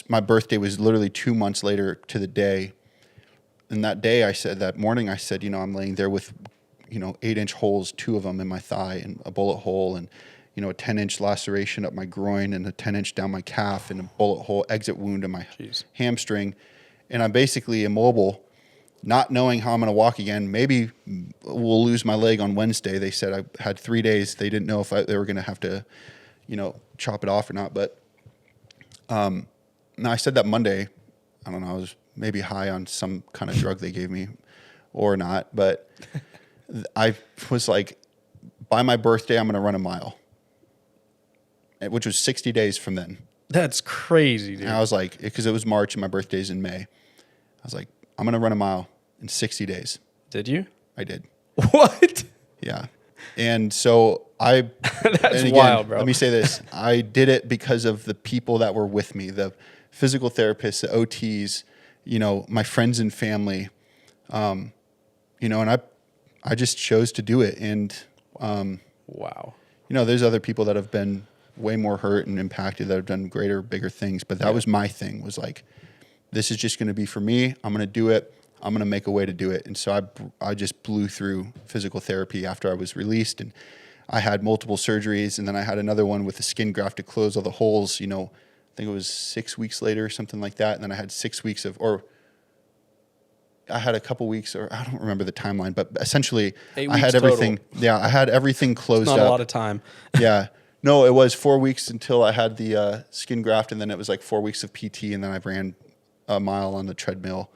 my birthday was literally 2 months later to the day. And that morning I said, I'm laying there with, 8-inch holes, 2 of them in my thigh and a bullet hole, and, a 10-inch laceration up my groin and a 10-inch down my calf and a bullet hole exit wound in my hamstring. And I'm basically immobile, not knowing how I'm going to walk again. Maybe we'll lose my leg on Wednesday. They said I had 3 days. They didn't know if they were going to have to, chop it off or not. But now I said that Monday. I don't know. I was maybe high on some kind of drug they gave me or not. But I was like, by my birthday, I'm going to run a mile, which was 60 days from then. That's crazy, dude. And I was like, because it was March and my birthday's in May. I was like, I'm going to run a mile in 60 days. Did you? I did. What? Yeah. And so That's wild, bro. Let me say this. I did it because of the people that were with me, the physical therapists, the OTs, my friends and family, and I just chose to do it. And, wow. There's other people that have been way more hurt and impacted that have done greater, bigger things. But that was my thing, was like, this is just going to be for me. I'm going to do it. I'm going to make a way to do it. And so I just blew through physical therapy after I was released. And I had multiple surgeries, and then I had another one with a skin graft to close all the holes, you know, I think it was 6 weeks later, something like that. And then I had 6 weeks or I had a couple weeks, or I don't remember the timeline, but essentially 8 I weeks had everything. total. Yeah, I had everything closed Not up. a lot of time. Yeah. No, it was 4 weeks until I had the skin graft, and then it was like 4 weeks of PT, and then I ran a mile on the treadmill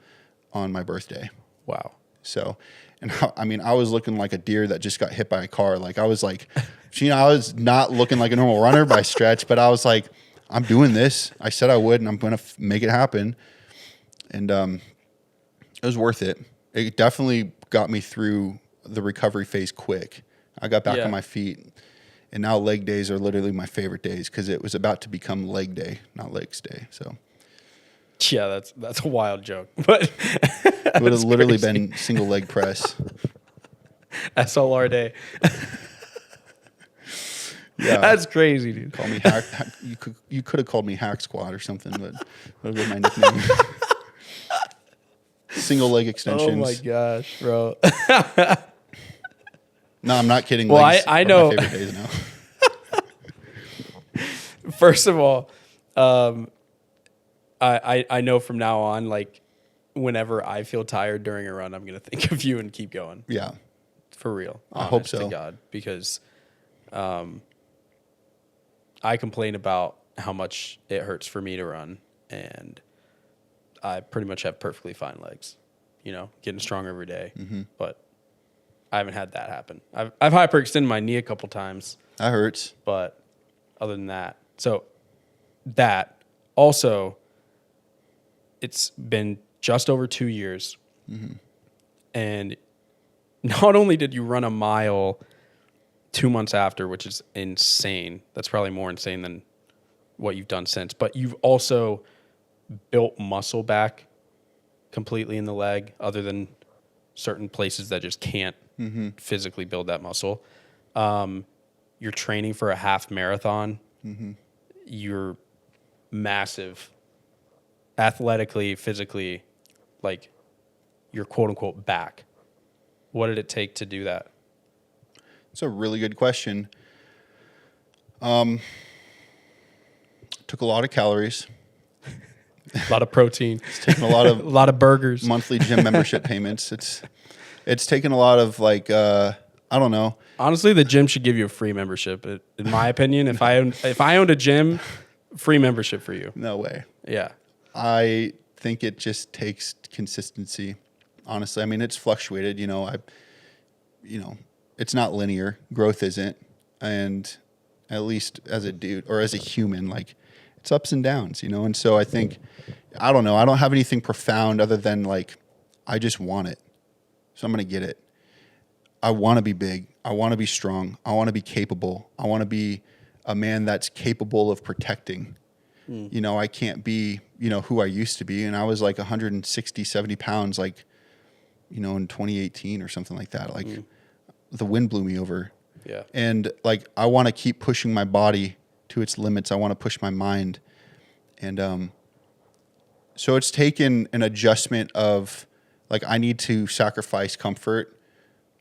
on my birthday. Wow. So, and I mean, I was looking like a deer that just got hit by a car. Like I was like, you know, I was not looking like a normal runner by stretch, but I was like, I'm doing this. I said I would, and I'm going to make it happen. And it was worth it. It definitely got me through the recovery phase quick. I got back on my feet, and now leg days are literally my favorite days because it was about to become leg day, not legs day. So yeah, that's a wild joke, but it would have literally been single leg press. SLR day. Yeah, That's crazy, dude. call me hack. You could have called me Hack Squad or something, but that would have been my nickname. Single leg extensions. Oh my gosh, bro. No, I'm not kidding. Well, Legs I are know. my favorite days now. First of all, I know from now on, like, whenever I feel tired during a run, I'm gonna think of you and keep going. Yeah, For real. I hope Honest so. to God, because I complain about how much it hurts for me to run, and I pretty much have perfectly fine legs. You know, getting stronger every day, but I haven't had that happen. I've hyperextended my knee a couple times, that hurts. but other than that, so that also, it's been just over 2 years, and not only did you run a mile 2 months after, which is insane. That's probably more insane than what you've done since. But you've also built muscle back completely in the leg, other than certain places that just can't physically build that muscle. You're training for a half marathon. You're massive, athletically, physically, like you're quote unquote back. What did it take to do that? It's a really good question. Took a lot of calories. A lot of protein, It's taken a lot a of lot of burgers. monthly gym membership payments. It's taken a lot of like I don't know. Honestly, the gym should give you a free membership. In my opinion, if I owned a gym, free membership for you. No way. Yeah. I think it just takes consistency. Honestly, I mean, it's fluctuated. You know, it's not linear. Growth isn't, and at least as a dude or as a human, like it's ups and downs. You know, and so I think I don't know. I don't have anything profound other than like I just want it, so I'm gonna get it. I want to be big. I want to be strong. I want to be capable. I want to be a man that's capable of protecting. You know, I can't be, you know, who I used to be. And I was like 160, 70 pounds, like, you know, in 2018 or something like that. Like the wind blew me over. Yeah. And like, I want to keep pushing my body to its limits. I want to push my mind. And so it's taken an adjustment of like, I need to sacrifice comfort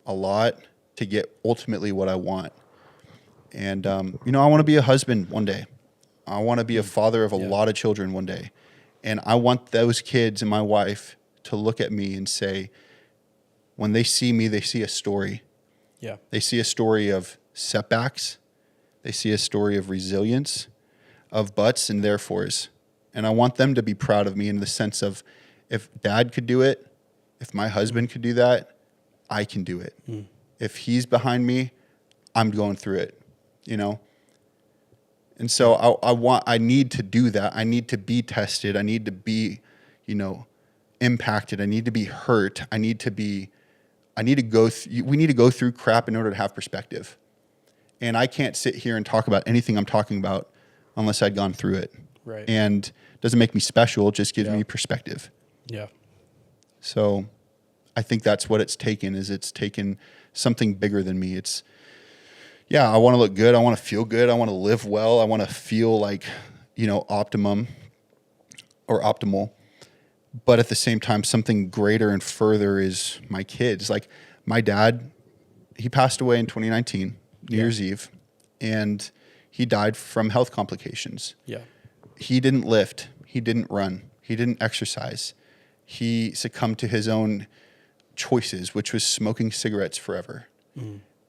a lot to get ultimately what I want. And, you know, I want to be a husband one day. I want to be a father of a lot of children one day. And I want those kids and my wife to look at me and say, when they see me, they see a story. Yeah. They see a story of setbacks. They see a story of resilience, of buts and therefores. And I want them to be proud of me in the sense of if dad could do it, if my husband could do that, I can do it. If he's behind me, I'm going through it, you know? And so I need to do that. I need to be tested. I need to be, you know, impacted. I need to be hurt. we need to go through crap in order to have perspective. And I can't sit here and talk about anything I'm talking about unless I'd gone through it. Right. And it doesn't make me special. It just gives me perspective. Yeah. So I think that's what it's taken something bigger than me. I want to look good. I want to feel good. I want to live well. I want to feel like, you know, optimum or optimal. But at the same time, something greater and further is my kids. Like my dad, he passed away in 2019. New Year's Eve, and he died from health complications. Yeah. He didn't lift. He didn't run. He didn't exercise. He succumbed to his own choices, which was smoking cigarettes forever.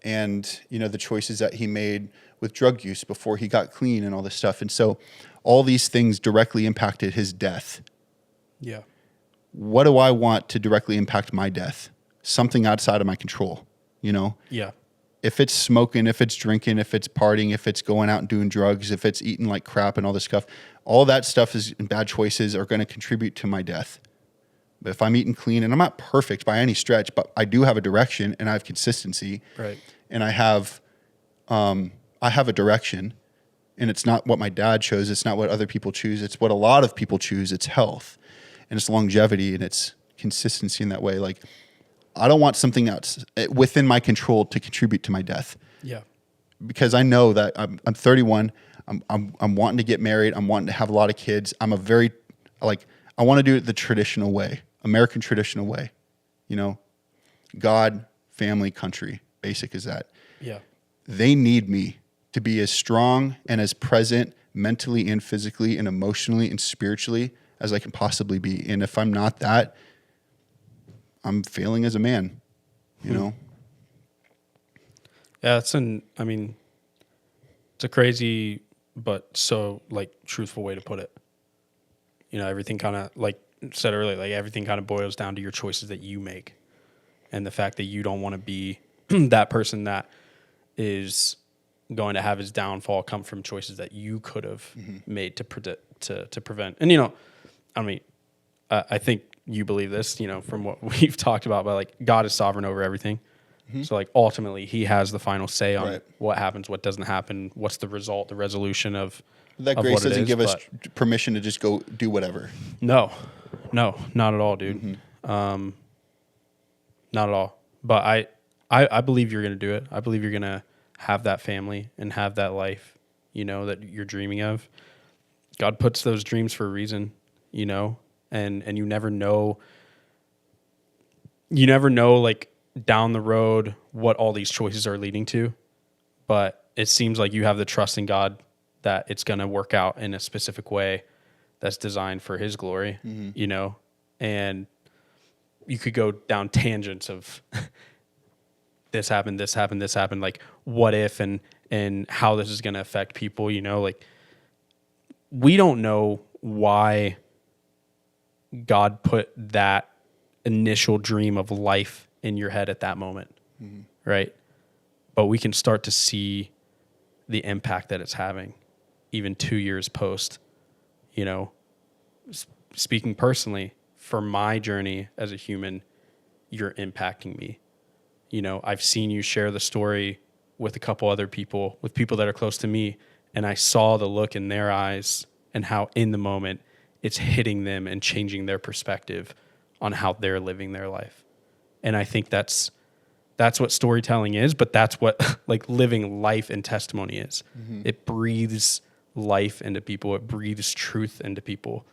And, the choices that he made with drug use before he got clean and all this stuff. And so all these things directly impacted his death. Yeah. What do I want to directly impact my death? Something outside of my control, Yeah. If it's smoking, if it's drinking, if it's partying, if it's going out and doing drugs, if it's eating like crap and all this stuff, all that stuff is bad choices are going to contribute to my death. But if I'm eating clean, and I'm not perfect by any stretch, but I do have a direction and I have consistency. Right. And I have a direction, and it's not what my dad chose. It's not what other people choose. It's what a lot of people choose. It's health, and it's longevity, and it's consistency in that way. Like, I don't want something else within my control to contribute to my death. Yeah. Because I know that I'm 31. I'm wanting to get married. I'm wanting to have a lot of kids. I want to do it the traditional way, American traditional way. God, family, country. Basic as that. Yeah. They need me to be as strong and as present mentally and physically and emotionally and spiritually as I can possibly be. And if I'm not that, I'm failing as a man, Yeah, it's a crazy but so truthful way to put it. Everything kind of, like said earlier, everything kind of boils down to your choices that you make, and the fact that you don't want to be that person that is going to have his downfall come from choices that you could have made to prevent. And I think you believe this, from what we've talked about, but God is sovereign over everything. So ultimately he has the final say on what happens, what doesn't happen, what's the result, the resolution of that grace doesn't give us permission to just go do whatever. No, not at all, dude. Not at all. But I believe you're going to do it. I believe you're going to have that family and have that life, that you're dreaming of. God puts those dreams for a reason, and you never know. You never know, down the road what all these choices are leading to. But it seems like you have the trust in God that it's going to work out in a specific way that's designed for his glory, and you could go down tangents of this happened, like what if and how this is going to affect people, we don't know why God put that initial dream of life in your head at that moment, right? But we can start to see the impact that it's having even 2 years post, speaking personally for my journey as a human, you're impacting me. I've seen you share the story with a couple other people, with people that are close to me, and I saw the look in their eyes and how in the moment it's hitting them and changing their perspective on how they're living their life. And I think that's what storytelling is, but that's what living life and testimony is. It breathes life into people. It breathes truth into people.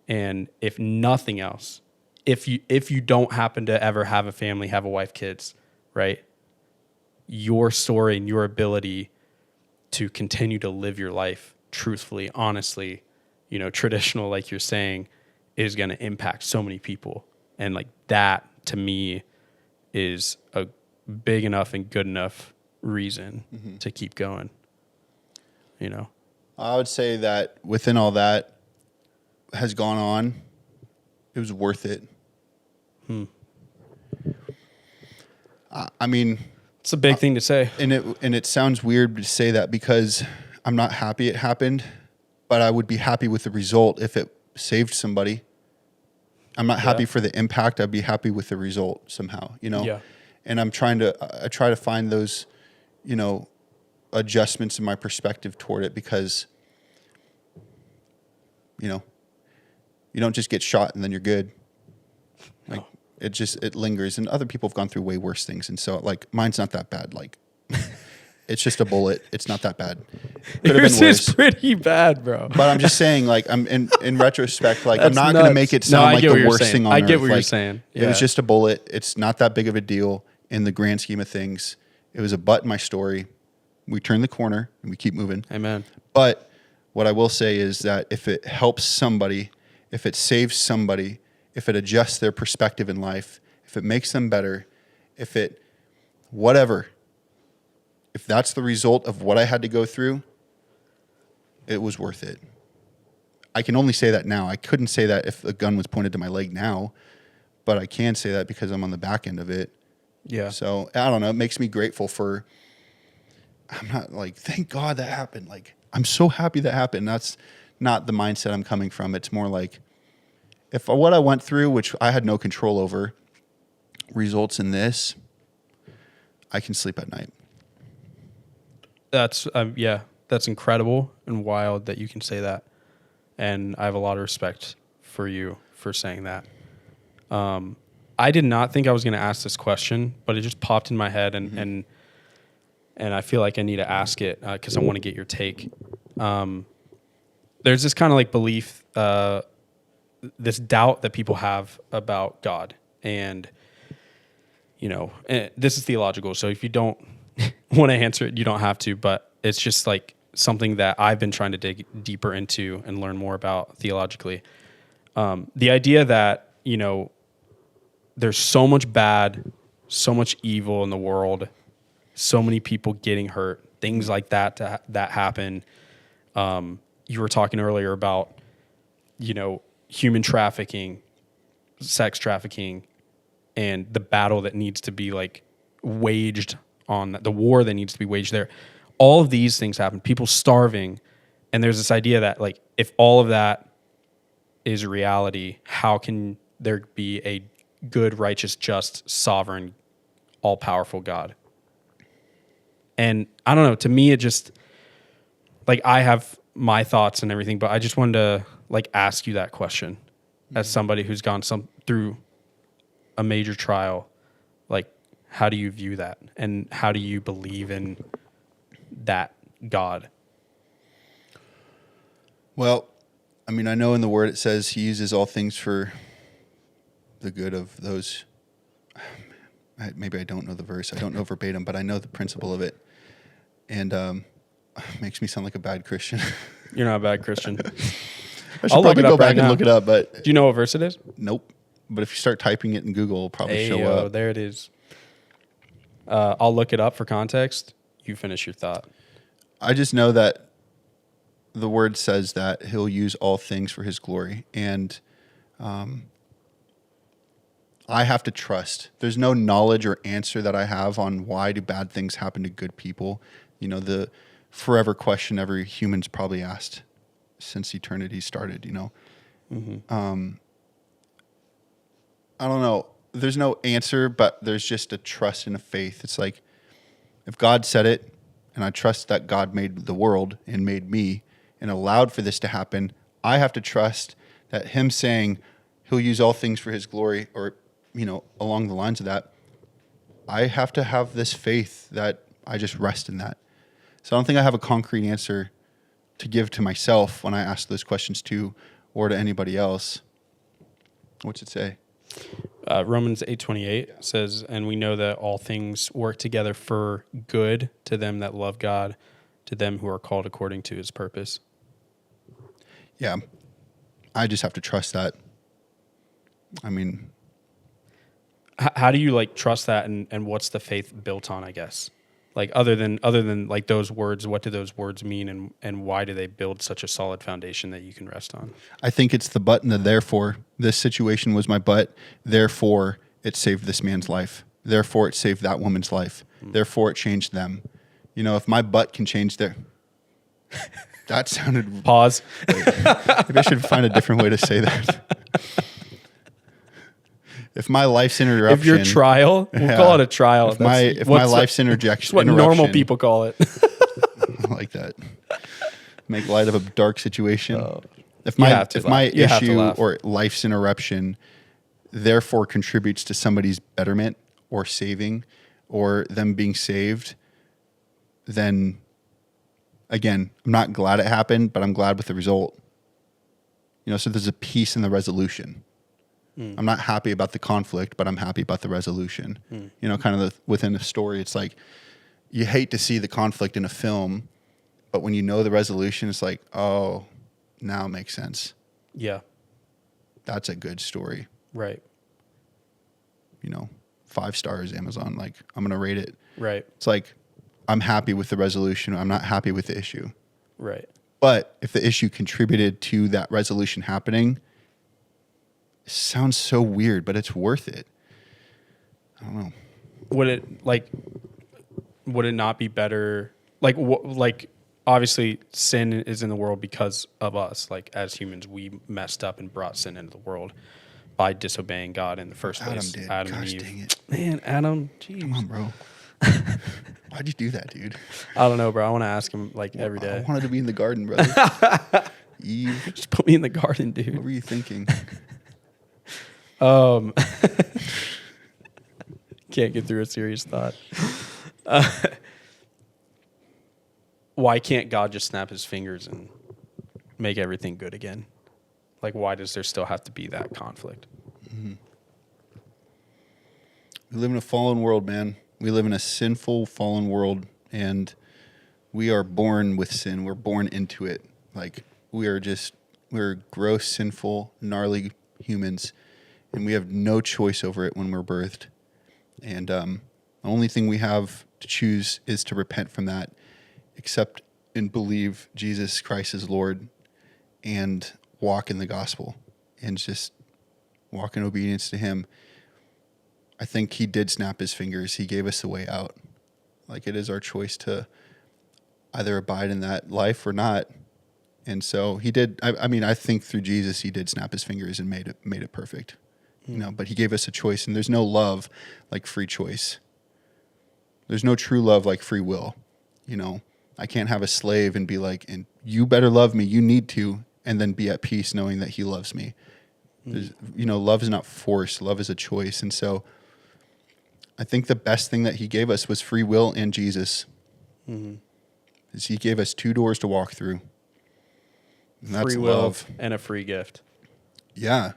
And if nothing else, if you don't happen to ever have a family, have a wife, kids, right? Your story and your ability to continue to live your life truthfully, honestly, traditional, like you're saying, is going to impact so many people. And that to me is a big enough and good enough reason to keep going. I would say that within all that has gone on, it was worth it. It's a big thing to say. And it sounds weird to say that because I'm not happy it happened, but I would be happy with the result if it saved somebody. I'm not happy for the impact. I'd be happy with the result somehow, Yeah. And I try to find those, adjustments in my perspective toward it because, you don't just get shot and then you're good. It lingers, and other people have gone through way worse things. And so mine's not that bad. It's just a bullet. It's not that bad. Could have been worse. Is pretty bad, bro. But I'm just saying, I'm in retrospect, I'm not going to make it sound like the worst thing on earth. I get what you're saying. Yeah. It was just a bullet. It's not that big of a deal in the grand scheme of things. It was a butt in my story. We turn the corner and we keep moving. Amen. But what I will say is that if it helps somebody, if it saves somebody, if it adjusts their perspective in life, if it makes them better, if it, whatever, if that's the result of what I had to go through, it was worth it. I can only say that now. I couldn't say that if a gun was pointed to my leg now, but I can say that because I'm on the back end of it. Yeah. So I don't know. It makes me grateful for, I'm not like, thank God that happened. Like, I'm so happy that happened. That's not the mindset I'm coming from. It's more like, if what I went through, which I had no control over, results in this, I can sleep at night. That's that's incredible and wild that you can say that. And I have a lot of respect for you for saying that. I did not think I was going to ask this question, but it just popped in my head, and I feel like I need to ask it because I want to get your take. There's this kind of like belief, this doubt that people have about God, and this is theological. So if you don't want to answer it, you don't have to. But it's just like something that I've been trying to dig deeper into and learn more about theologically. The idea that there's so much bad, so much evil in the world, so many people getting hurt, things like that that happen. You were talking earlier about, human trafficking, sex trafficking, and the battle that needs to be like waged on the war that needs to be waged there. All of these things happen, people starving. And there's this idea that like, if all of that is reality, how can there be a good, righteous, just, sovereign, all-powerful God? And I don't know, to me, it just, like, I have my thoughts and everything, but I just wanted to like ask you that question as somebody who's gone through a major trial. Like, how do you view that? And how do you believe in that God? Well, I mean, I know in the Word it says he uses all things for the good of those. Maybe I don't know the verse. I don't know verbatim, but I know the principle of it. And makes me sound like a bad Christian. You're not a bad Christian. I should probably go back and look it up, but do you know what verse it is? Nope. But if you start typing it in Google, it'll probably show up. There it is. I'll look it up for context. You finish your thought. I just know that the Word says that he'll use all things for his glory. And I have to trust. There's no knowledge or answer that I have on why do bad things happen to good people. The forever question every human's probably asked since eternity started, Mm-hmm. I don't know. There's no answer, but there's just a trust and a faith. It's like, if God said it, and I trust that God made the world and made me and allowed for this to happen, I have to trust that him saying he'll use all things for his glory, or, along the lines of that, I have to have this faith that I just rest in that. So I don't think I have a concrete answer to give to myself when I ask those questions to, or to anybody else. What's it say? Romans 8:28 says, and we know that all things work together for good to them that love God, to them who are called according to his purpose. Yeah. I just have to trust that. I mean, how do you like trust that, and what's the faith built on, I guess? Like other than like those words, what do those words mean, and why do they build such a solid foundation that you can rest on? I think it's the but and the therefore. This situation was my but, therefore it saved this man's life. Therefore it saved that woman's life. Therefore it changed them. If my but can change their... That sounded... Pause. Maybe I should find a different way to say that. If my life's interruption... If your trial, we'll call it a trial. If my life's interjection... That's what normal people call it. I like that. Make light of a dark situation. If my issue or life's interruption therefore contributes to somebody's betterment or saving or them being saved, then, again, I'm not glad it happened, but I'm glad with the result. So there's a peace in the resolution. I'm not happy about the conflict, but I'm happy about the resolution. Kind of within the story, it's like, you hate to see the conflict in a film, but when you know the resolution, it's like, oh, now it makes sense. Yeah. That's a good story. Right. 5 stars, Amazon. Like, I'm going to rate it. Right. It's like, I'm happy with the resolution. I'm not happy with the issue. Right. But if the issue contributed to that resolution happening, it sounds so weird, but it's worth it. I don't know. Would it not be better? Like obviously sin is in the world because of us. Like as humans, we messed up and brought sin into the world by disobeying God in the first place. Adam Gosh, and Eve. dang it. Man, Adam, geez. Come on, bro. Why'd you do that, dude? I don't know, bro. I want to ask him like every day. I wanted to be in the garden, brother. Eve, Just put me in the garden, dude. what were you thinking? Can't get through a serious thought. Why can't God just snap his fingers and make everything good again? Like, why does there still have to be that conflict? Mm-hmm. We live in a fallen world, man. We live in a sinful, fallen world, and we are born with sin. We're born into it. Like, we're gross, sinful, gnarly humans, and we have no choice over it when we're birthed. And the only thing we have to choose is to repent from that, accept and believe Jesus Christ is Lord, and walk in the gospel, and just walk in obedience to him. I think he did snap his fingers. He gave us a way out. Like, it is our choice to either abide in that life or not. And so he did. I mean, I think through Jesus, he did snap his fingers and made it perfect. But he gave us a choice, and there's no love like free choice. There's no true love like free will. I can't have a slave and be like, and you better love me. You need to, and then be at peace knowing that he loves me. Love is not force. Love is a choice. And so I think the best thing that he gave us was free will and Jesus. Is he gave us 2 doors to walk through. And that's free will love. And a free gift. Yeah.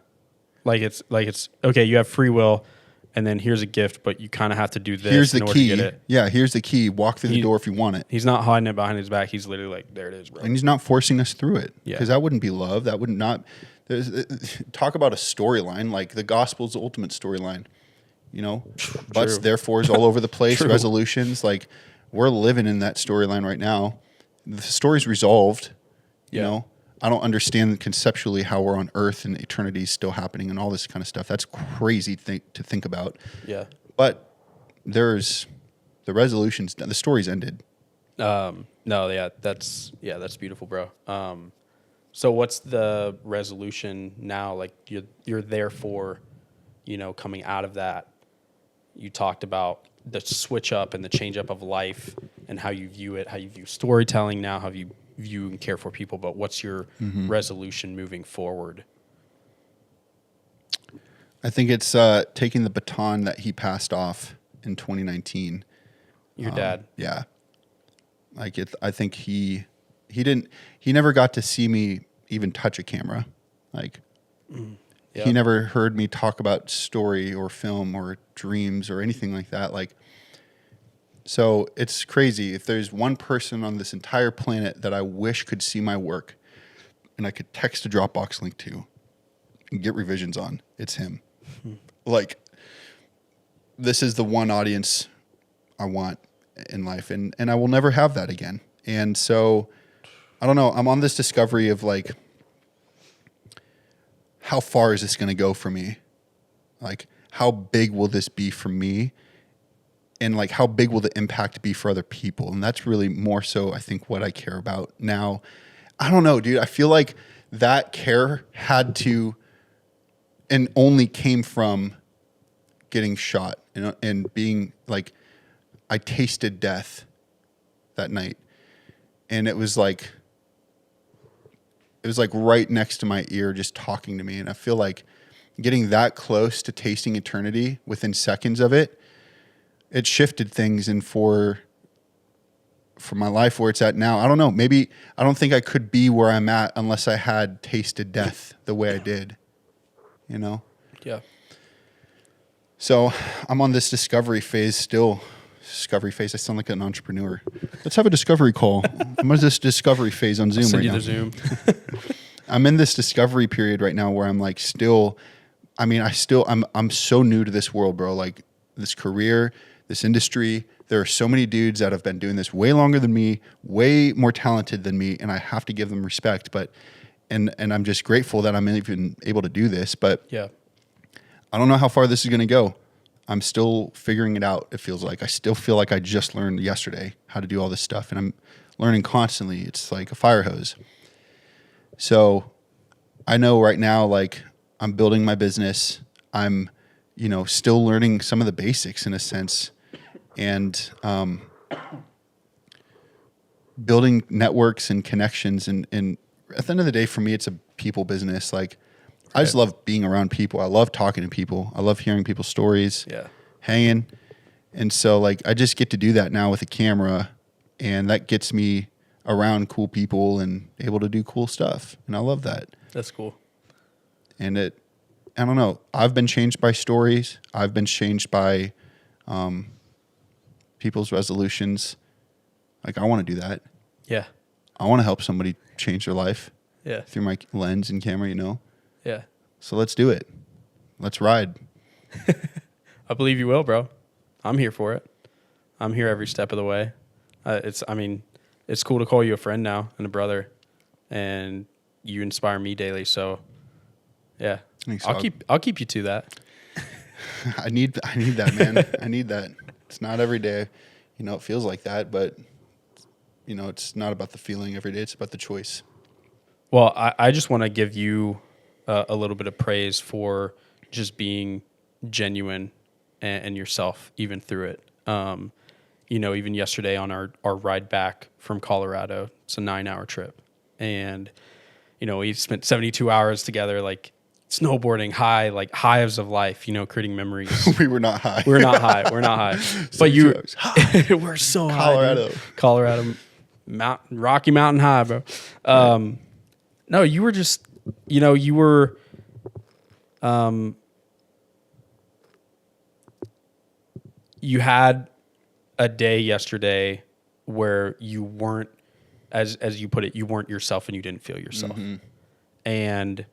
Like it's okay, you have free will, and then here's a gift, but you kind of have to do this Here's the in order key. to get it. Yeah, here's the key. Walk through the door if you want it. He's not hiding it behind his back. He's literally like, there it is, bro. And he's not forcing us through it. Yeah. Because that wouldn't be love. That would not. Talk about a storyline. Like, the gospel's the ultimate storyline. Buts, therefores, all over the place. Resolutions. Like, we're living in that storyline right now. The story's resolved. I don't understand conceptually how we're on Earth and eternity is still happening and all this kind of stuff. That's crazy to think about. Yeah. But there's the resolutions. The story's ended. No, yeah, that's beautiful, bro. So what's the resolution now? Like you're there for, coming out of that. You talked about the switch up and the change up of life and how you view it, how you view storytelling now, how you view and care for people. But what's your resolution moving forward? I think it's taking the baton that he passed off in 2019. Your dad. Yeah. Like, I think he never got to see me even touch a camera. Like, he never heard me talk about story or film or dreams or anything like that. Like, so it's crazy. If there's one person on this entire planet that I wish could see my work and I could text a Dropbox link to and get revisions on, it's him. Like, this is the one audience I want in life, and I will never have that again. And so, I don't know. I'm on this discovery of, like, how far is this going to go for me? Like, how big will this be for me? And, like, how big will the impact be for other people? And that's really more so, I think, what I care about now. I don't know, dude. I feel like that care had to and only came from getting shot and being, like, I tasted death that night. And it was like right next to my ear, just talking to me. And I feel like getting that close to tasting eternity within seconds of it, it shifted things. And for my life where it's at now, I don't know, maybe I don't think I could be where I'm at unless I had tasted death the way I did, Yeah. So I'm on this discovery phase still discovery phase. I sound like an entrepreneur. Let's have a discovery call. I'm in this discovery phase on Zoom Send right you now. the Zoom. I'm in this discovery period right now where I'm like I'm so new to this world, bro. Like this career, this industry. There are so many dudes that have been doing this way longer than me, way more talented than me, and I have to give them respect. But and I'm just grateful that I'm even able to do this. But Yeah. I don't know how far this is going to go. I'm still figuring it out. It feels like I still feel like I just learned yesterday how to do all this stuff, and I'm learning constantly. It's like a fire hose. So I know right now, like I'm building my business. I'm, still learning some of the basics in a sense, and building networks and connections. And at the end of the day, for me, it's a people business. Like I just love being around people. I love talking to people. I love hearing people's stories, hanging. And so like, I just get to do that now with a camera, and that gets me around cool people and able to do cool stuff. And I love that. That's cool. And I don't know. I've been changed by stories. I've been changed by people's resolutions. Like I want to do that. Yeah. I want to help somebody change their life. Yeah. Through my lens and camera, Yeah. So let's do it. Let's ride. I believe you will, bro. I'm here for it. I'm here every step of the way. It's cool to call you a friend now and a brother, and you inspire me daily. So, yeah, Thanks, I'll keep you to that. I need that, man. I need that. It's not every day, it feels like that, but it's not about the feeling every day. It's about the choice. Well, I just want to give you a little bit of praise for just being genuine and yourself even through it. Even yesterday on our ride back from Colorado, it's a 9-hour trip. And, we spent 72 hours together, like snowboarding highs of life, creating memories. We were not high. We're not high. But we're so Colorado. high. Colorado, Rocky Mountain High, bro. No, you were just, you were, you had a day yesterday where you weren't, as you put it, you weren't yourself and you didn't feel yourself. Mm-hmm. And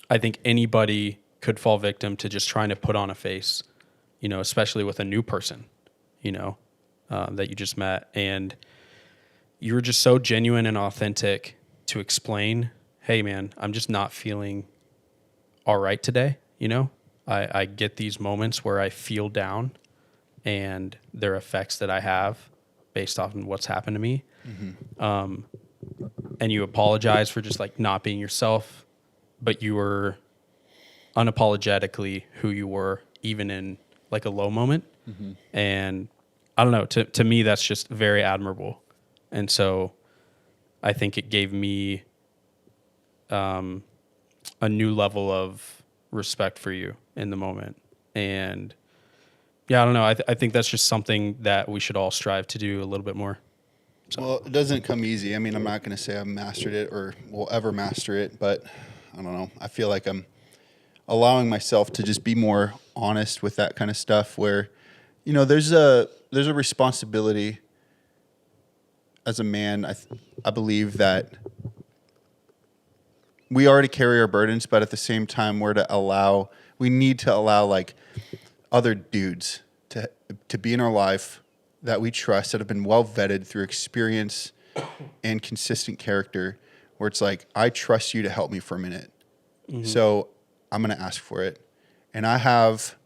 I think anybody could fall victim to just trying to put on a face, especially with a new person, that you just met. And you were just so genuine and authentic to explain, hey man, I'm just not feeling all right today. I get these moments where I feel down, and there are effects that I have based off on what's happened to me. Mm-hmm. And you apologize for just like not being yourself, but you were unapologetically who you were, even in like a low moment. Mm-hmm. And I don't know, to me, that's just very admirable. And so I think it gave me a new level of respect for you in the moment. And yeah, I don't know. I think that's just something that we should all strive to do a little bit more. So. Well, it doesn't come easy. I mean, I'm not going to say I've mastered it or will ever master it, but I don't know. I feel like I'm allowing myself to just be more honest with that kind of stuff where, there's a responsibility as a man. I believe that we already carry our burdens, but at the same time, we need to allow like other dudes to be in our life that we trust, that have been well vetted through experience and consistent character, where it's like, I trust you to help me for a minute. Mm-hmm. So I'm going to ask for it. And I have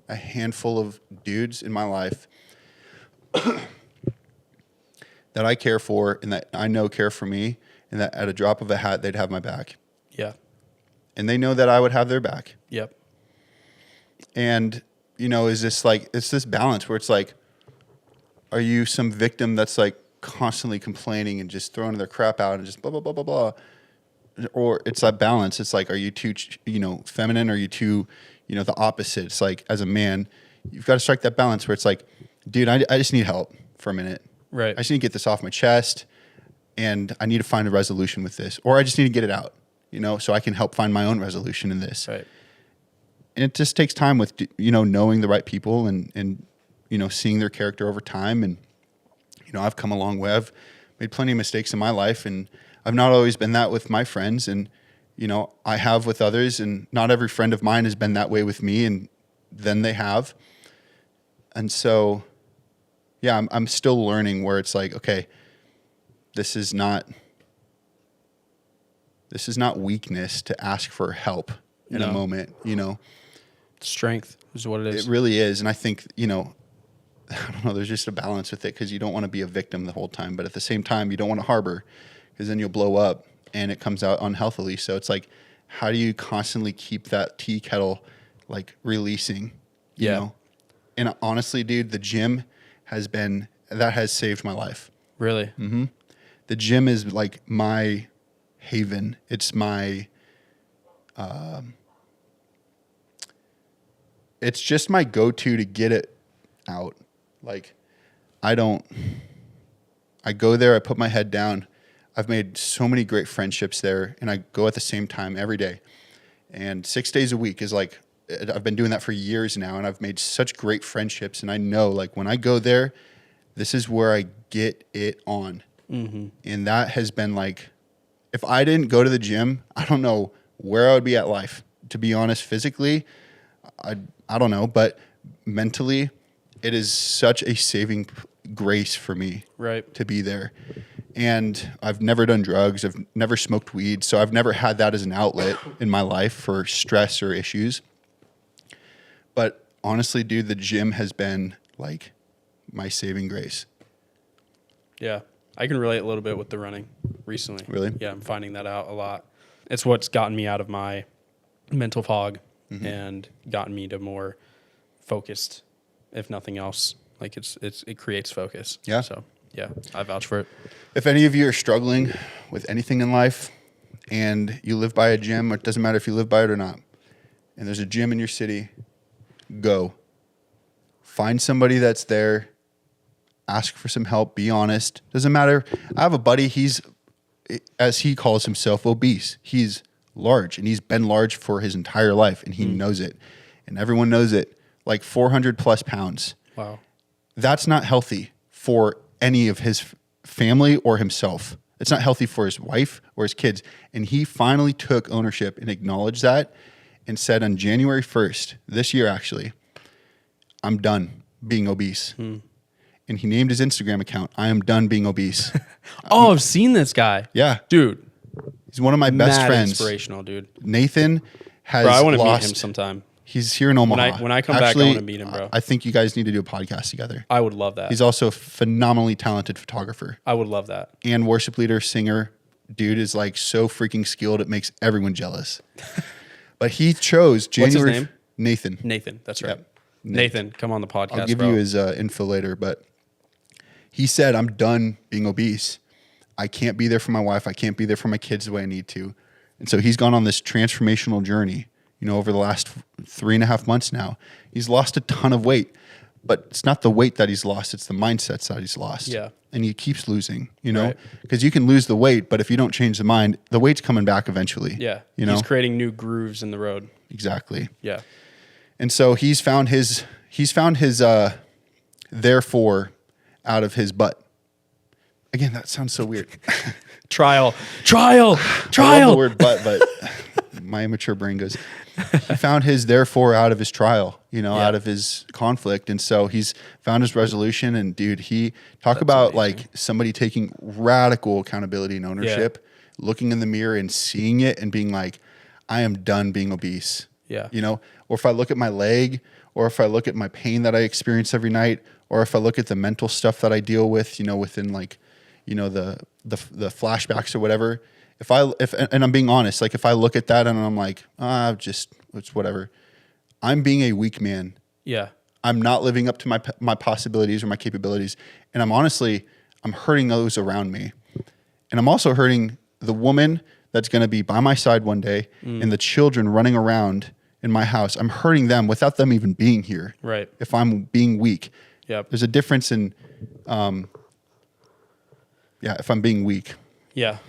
a handful of dudes in my life that I care for and that I know care for me, and that at a drop of a hat, they'd have my back. Yeah. And they know that I would have their back. Yep. And, is this like, it's this balance where it's like, are you some victim that's like constantly complaining and just throwing their crap out and just blah, blah, blah, blah, blah? Or it's that balance. It's like, are you too, feminine? Or are you too, the opposite? It's like, as a man, you've got to strike that balance where it's like, dude, I just need help for a minute. Right. I just need to get this off my chest, and I need to find a resolution with this. Or I just need to get it out, so I can help find my own resolution in this. Right. And it just takes time with, knowing the right people and seeing their character over time. And, I've come a long way. I've made plenty of mistakes in my life, and I've not always been that with my friends. And, I have with others, and not every friend of mine has been that way with me, and then they have. And so, yeah, I'm still learning where it's like, okay, this is not weakness to ask for help in a moment, Strength is what it is. It really is. And I think, I don't know, there's just a balance with it, because you don't want to be a victim the whole time, but at the same time, you don't want to harbor, because then you'll blow up and it comes out unhealthily. So it's like, how do you constantly keep that tea kettle like releasing, you know? And honestly, dude, the gym has saved my life. Really? Mm-hmm. The gym is like my haven. It's my, it's just my go-to to get it out. Like, I go there, I put my head down. I've made so many great friendships there, and I go at the same time every day. And 6 days a week is like, I've been doing that for years now, and I've made such great friendships. And I know, like, when I go there, this is where I get it on. Mm-hmm. And that has been like, if I didn't go to the gym, I don't know where I would be at life. To be honest, physically, I don't know, but mentally, it is such a saving grace for me to be there. And I've never done drugs. I've never smoked weed. So I've never had that as an outlet in my life for stress or issues. But honestly, dude, the gym has been like my saving grace. Yeah. I can relate a little bit with the running recently. Really? Yeah, I'm finding that out a lot. It's what's gotten me out of my mental fog and gotten me to more focused, if nothing else. Like it creates focus. Yeah. So yeah, I vouch for it. If any of you are struggling with anything in life and you live by a gym, it doesn't matter if you live by it or not, and there's a gym in your city, go. Find somebody that's there. Ask for some help. Be honest. Doesn't matter. I have a buddy. He's, as he calls himself, obese. He's large, and he's been large for his entire life, and he knows it. And everyone knows it. Like 400 plus pounds. Wow. That's not healthy for any of his family or himself. It's not healthy for his wife or his kids. And he finally took ownership and acknowledged that and said on January 1st, this year actually, I'm done being obese. And he named his Instagram account, I am done being obese. I've seen this guy. Yeah. Dude. He's one of my best friends. Inspirational, dude. Nathan has Bro, I want to meet lost. him sometime. He's here in Omaha. When I come back, I want to meet him, bro. I think you guys need to do a podcast together. I would love that. He's also a phenomenally talented photographer. I would love that. And worship leader, singer. Dude is like so freaking skilled, it makes everyone jealous. But he chose January. What's his name? Nathan. That's right. Yep. Nathan, come on the podcast, I'll give you his info later, but he said, I'm done being obese. I can't be there for my wife. I can't be there for my kids the way I need to. And so he's gone on this transformational journey, over the last 3.5 months now. He's lost a ton of weight, but it's not the weight that he's lost. It's the mindsets that he's lost. Yeah. And he keeps losing, because you can lose the weight, but if you don't change the mind, the weight's coming back eventually. Yeah. He's creating new grooves in the road. Exactly. Yeah. And so he's found his therefore out of his butt. Again, that sounds so weird. Trial. I love the word butt, but my immature brain goes, he found his therefore out of his trial, out of his conflict. And so he's found his resolution. And dude, That's about amazing. Like somebody taking radical accountability and ownership, looking in the mirror and seeing it and being like, I am done being obese. Yeah. Or if I look at my leg, or if I look at my pain that I experience every night, or if I look at the mental stuff that I deal with, within like, the flashbacks or whatever. And I'm being honest, like if I look at that and I'm like, it's whatever. I'm being a weak man. Yeah. I'm not living up to my possibilities or my capabilities. And I'm hurting those around me. And I'm also hurting the woman that's going to be by my side one day and the children running around in my house. I'm hurting them without them even being here. Right. If I'm being weak. Yep. There's a difference in, if I'm being weak. Yeah.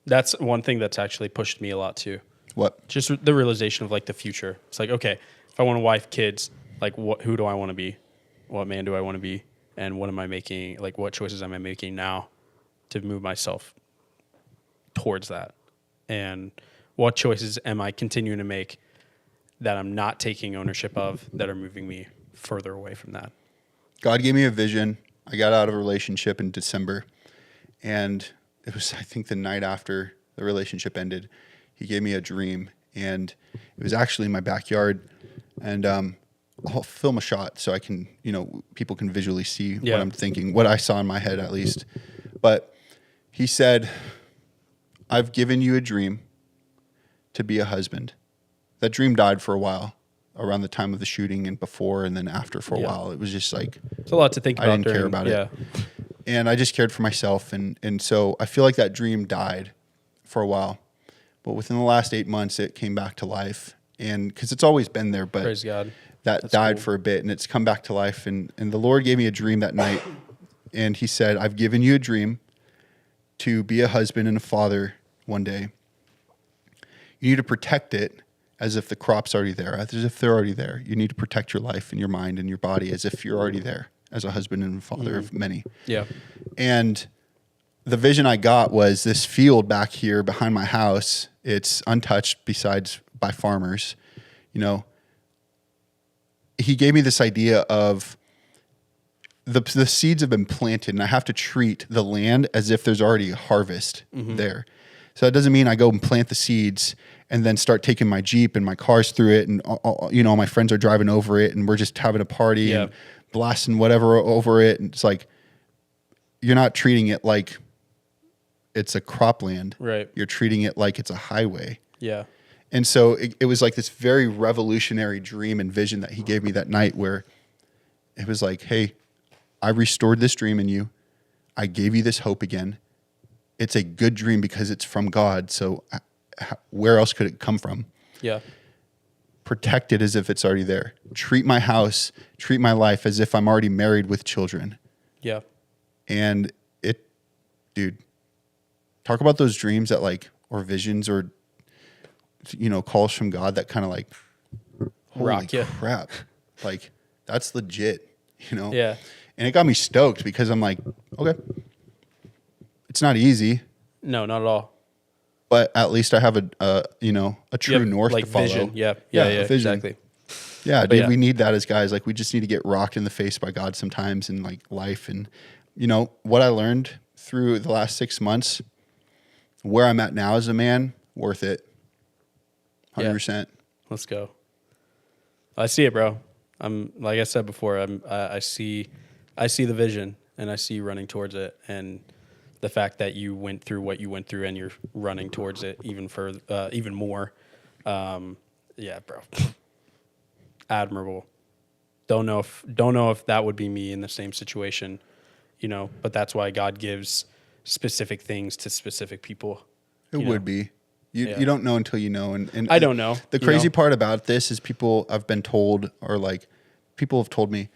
That's one thing that's actually pushed me a lot too. What? Just the realization of like the future. It's like, okay, if I want a wife, kids, Like, who do I want to be? What man do I want to be? And what am I making? Like, what choices am I making now to move myself towards that? And what choices am I continuing to make that I'm not taking ownership of that are moving me further away from that? God gave me a vision. I got out of a relationship in December, and it was, I think, the night after the relationship ended, he gave me a dream, and it was actually in my backyard. And I'll film a shot so I can, people can visually see what I'm thinking, what I saw in my head at least. But he said, I've given you a dream to be a husband. That dream died for a while, around the time of the shooting and before and then after for a while. It was just like, it's a lot to think about. I didn't care about it. And I just cared for myself. And so I feel like that dream died for a while. But within the last 8 months, it came back to life. And because it's always been there, but Praise God. That's died cool. For a bit, and it's come back to life. And the Lord gave me a dream that night. And he said, I've given you a dream to be a husband and a father one day. You need to protect it as if the crop's already there, as if they're already there. You need to protect your life and your mind and your body as if you're already there as a husband and a father of many. Yeah. And the vision I got was this field back here behind my house. It's untouched besides by farmers. He gave me this idea of the seeds have been planted, and I have to treat the land as if there's already a harvest there. So that doesn't mean I go and plant the seeds and then start taking my Jeep and my cars through it, and my friends are driving over it, and we're just having a party and blasting whatever over it. And it's like, you're not treating it like it's a cropland. Right. You're treating it like it's a highway. Yeah. And so it was like this very revolutionary dream and vision that he gave me that night, where it was like, hey, I restored this dream in you. I gave you this hope again. It's a good dream because it's from God. So where else could it come from? Yeah. Protect it as if it's already there. Treat my house, treat my life as if I'm already married with children. Yeah. And dude, talk about those dreams that or visions or, calls from God that kind of holy crap. That's legit, Yeah. And it got me stoked because I'm like, okay, it's not easy. No, not at all. But at least I have a true north to follow. Vision. Yeah, vision. Exactly. Yeah, dude, we need that as guys. We just need to get rocked in the face by God sometimes in life. And what I learned through the last 6 months, where I'm at now as a man, worth it. 100%. Yeah. Let's go. I see it, bro. I'm like I said before. I see the vision, and I see you running towards it, and the fact that you went through what you went through, and you're running towards it even further, even more. Yeah, bro. Admirable. Don't know if that would be me in the same situation, But that's why God gives specific things to specific people. It would be. You don't know until you know. And I don't know. The crazy part about this is people I've been told, or people have told me,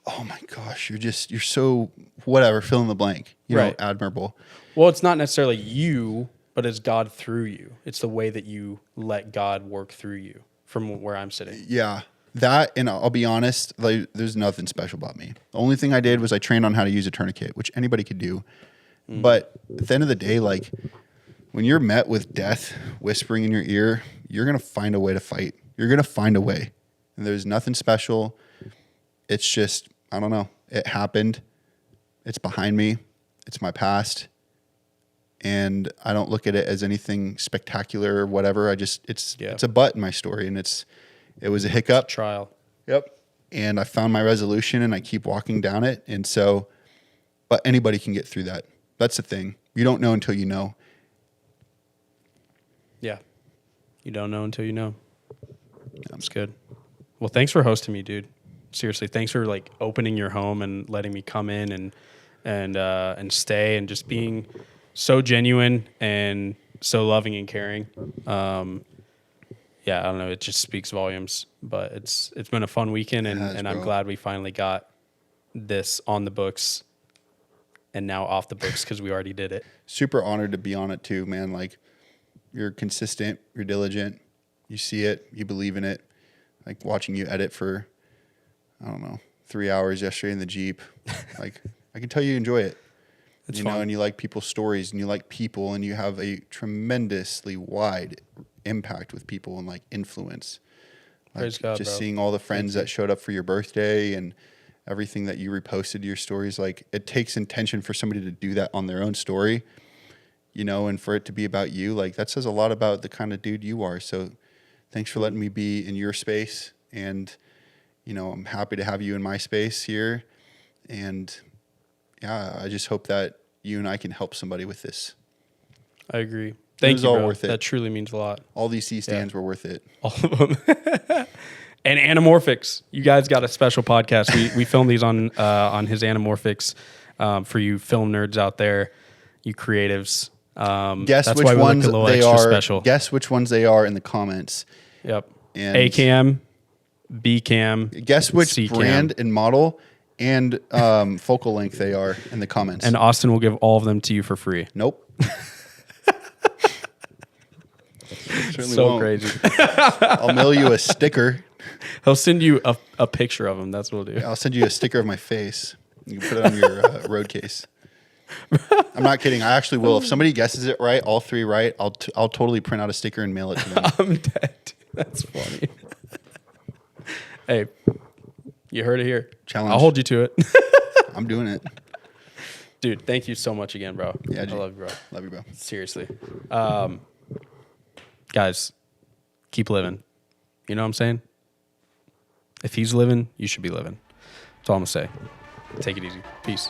oh my gosh, you're so whatever, fill in the blank, admirable. Well, it's not necessarily you, but it's God through you. It's the way that you let God work through you from where I'm sitting. Yeah. That, and I'll be honest, there's nothing special about me. The only thing I did was I trained on how to use a tourniquet, which anybody could do. But at the end of the day, when you're met with death whispering in your ear, you're going to find a way to fight. You're going to find a way. And there's nothing special. It's just, I don't know. It happened. It's behind me. It's my past. And I don't look at it as anything spectacular or whatever. It's a butt in my story. And it was a hiccup. It's a trial. Yep. And I found my resolution, and I keep walking down it. And so, but anybody can get through that. That's the thing. You don't know until you know. Yeah. You don't know until you know. That's good. Well, thanks for hosting me, dude. Seriously, thanks for opening your home and letting me come in and stay, and just being so genuine and so loving and caring. Yeah, I don't know. It just speaks volumes. But it's been a fun weekend, and I'm glad we finally got this on the books and now off the books because we already did it. Super honored to be on it too, man. You're consistent, you're diligent, you see it, you believe in it. Watching you edit for I don't know, 3 hours yesterday in the Jeep. Like, I can tell you enjoy it. It's you fun. know, and you like people's stories and you like people and you have a tremendously wide impact with people and like influence. Like Praise God, just bro. seeing all the friends that showed up for your birthday and everything that you reposted your stories, like it takes intention for somebody to do that on their own story, you know, and for it to be about you, like that says a lot about the kind of dude you are. So thanks for letting me be in your space. And, you know, I'm happy to have you in my space here. And yeah, I just hope that you and I can help somebody with this. I agree. Thank was you, all bro. worth it. That truly means a lot. All these C-stands were worth it. All of them. And Anamorphics. You guys got a special podcast. We filmed these on his Anamorphics for you film nerds out there, you creatives. Guess that's which why we ones look a little they extra are. special. Guess which ones they are in the comments. Yep. And A cam, B cam. Guess which C-cam. brand and model and focal length they are in the comments. And Austin will give all of them to you for free. Nope. Certainly So won't. crazy. I'll mail you a sticker. He'll send you a picture of him. That's what we'll do. I'll send you a sticker of my face. You can put it on your road case. I'm not kidding. I actually will. If somebody guesses it right, all three right, I'll totally print out a sticker and mail it to them. I'm dead. That's funny. Hey, you heard it here. Challenge. I'll hold you to it. I'm doing it. Dude, thank you so much again, bro. Yeah, I dude. love you, bro. Love you, bro. Seriously. Guys, keep living. You know what I'm saying? If he's living, you should be living. That's all I'm going to say. Take it easy. Peace.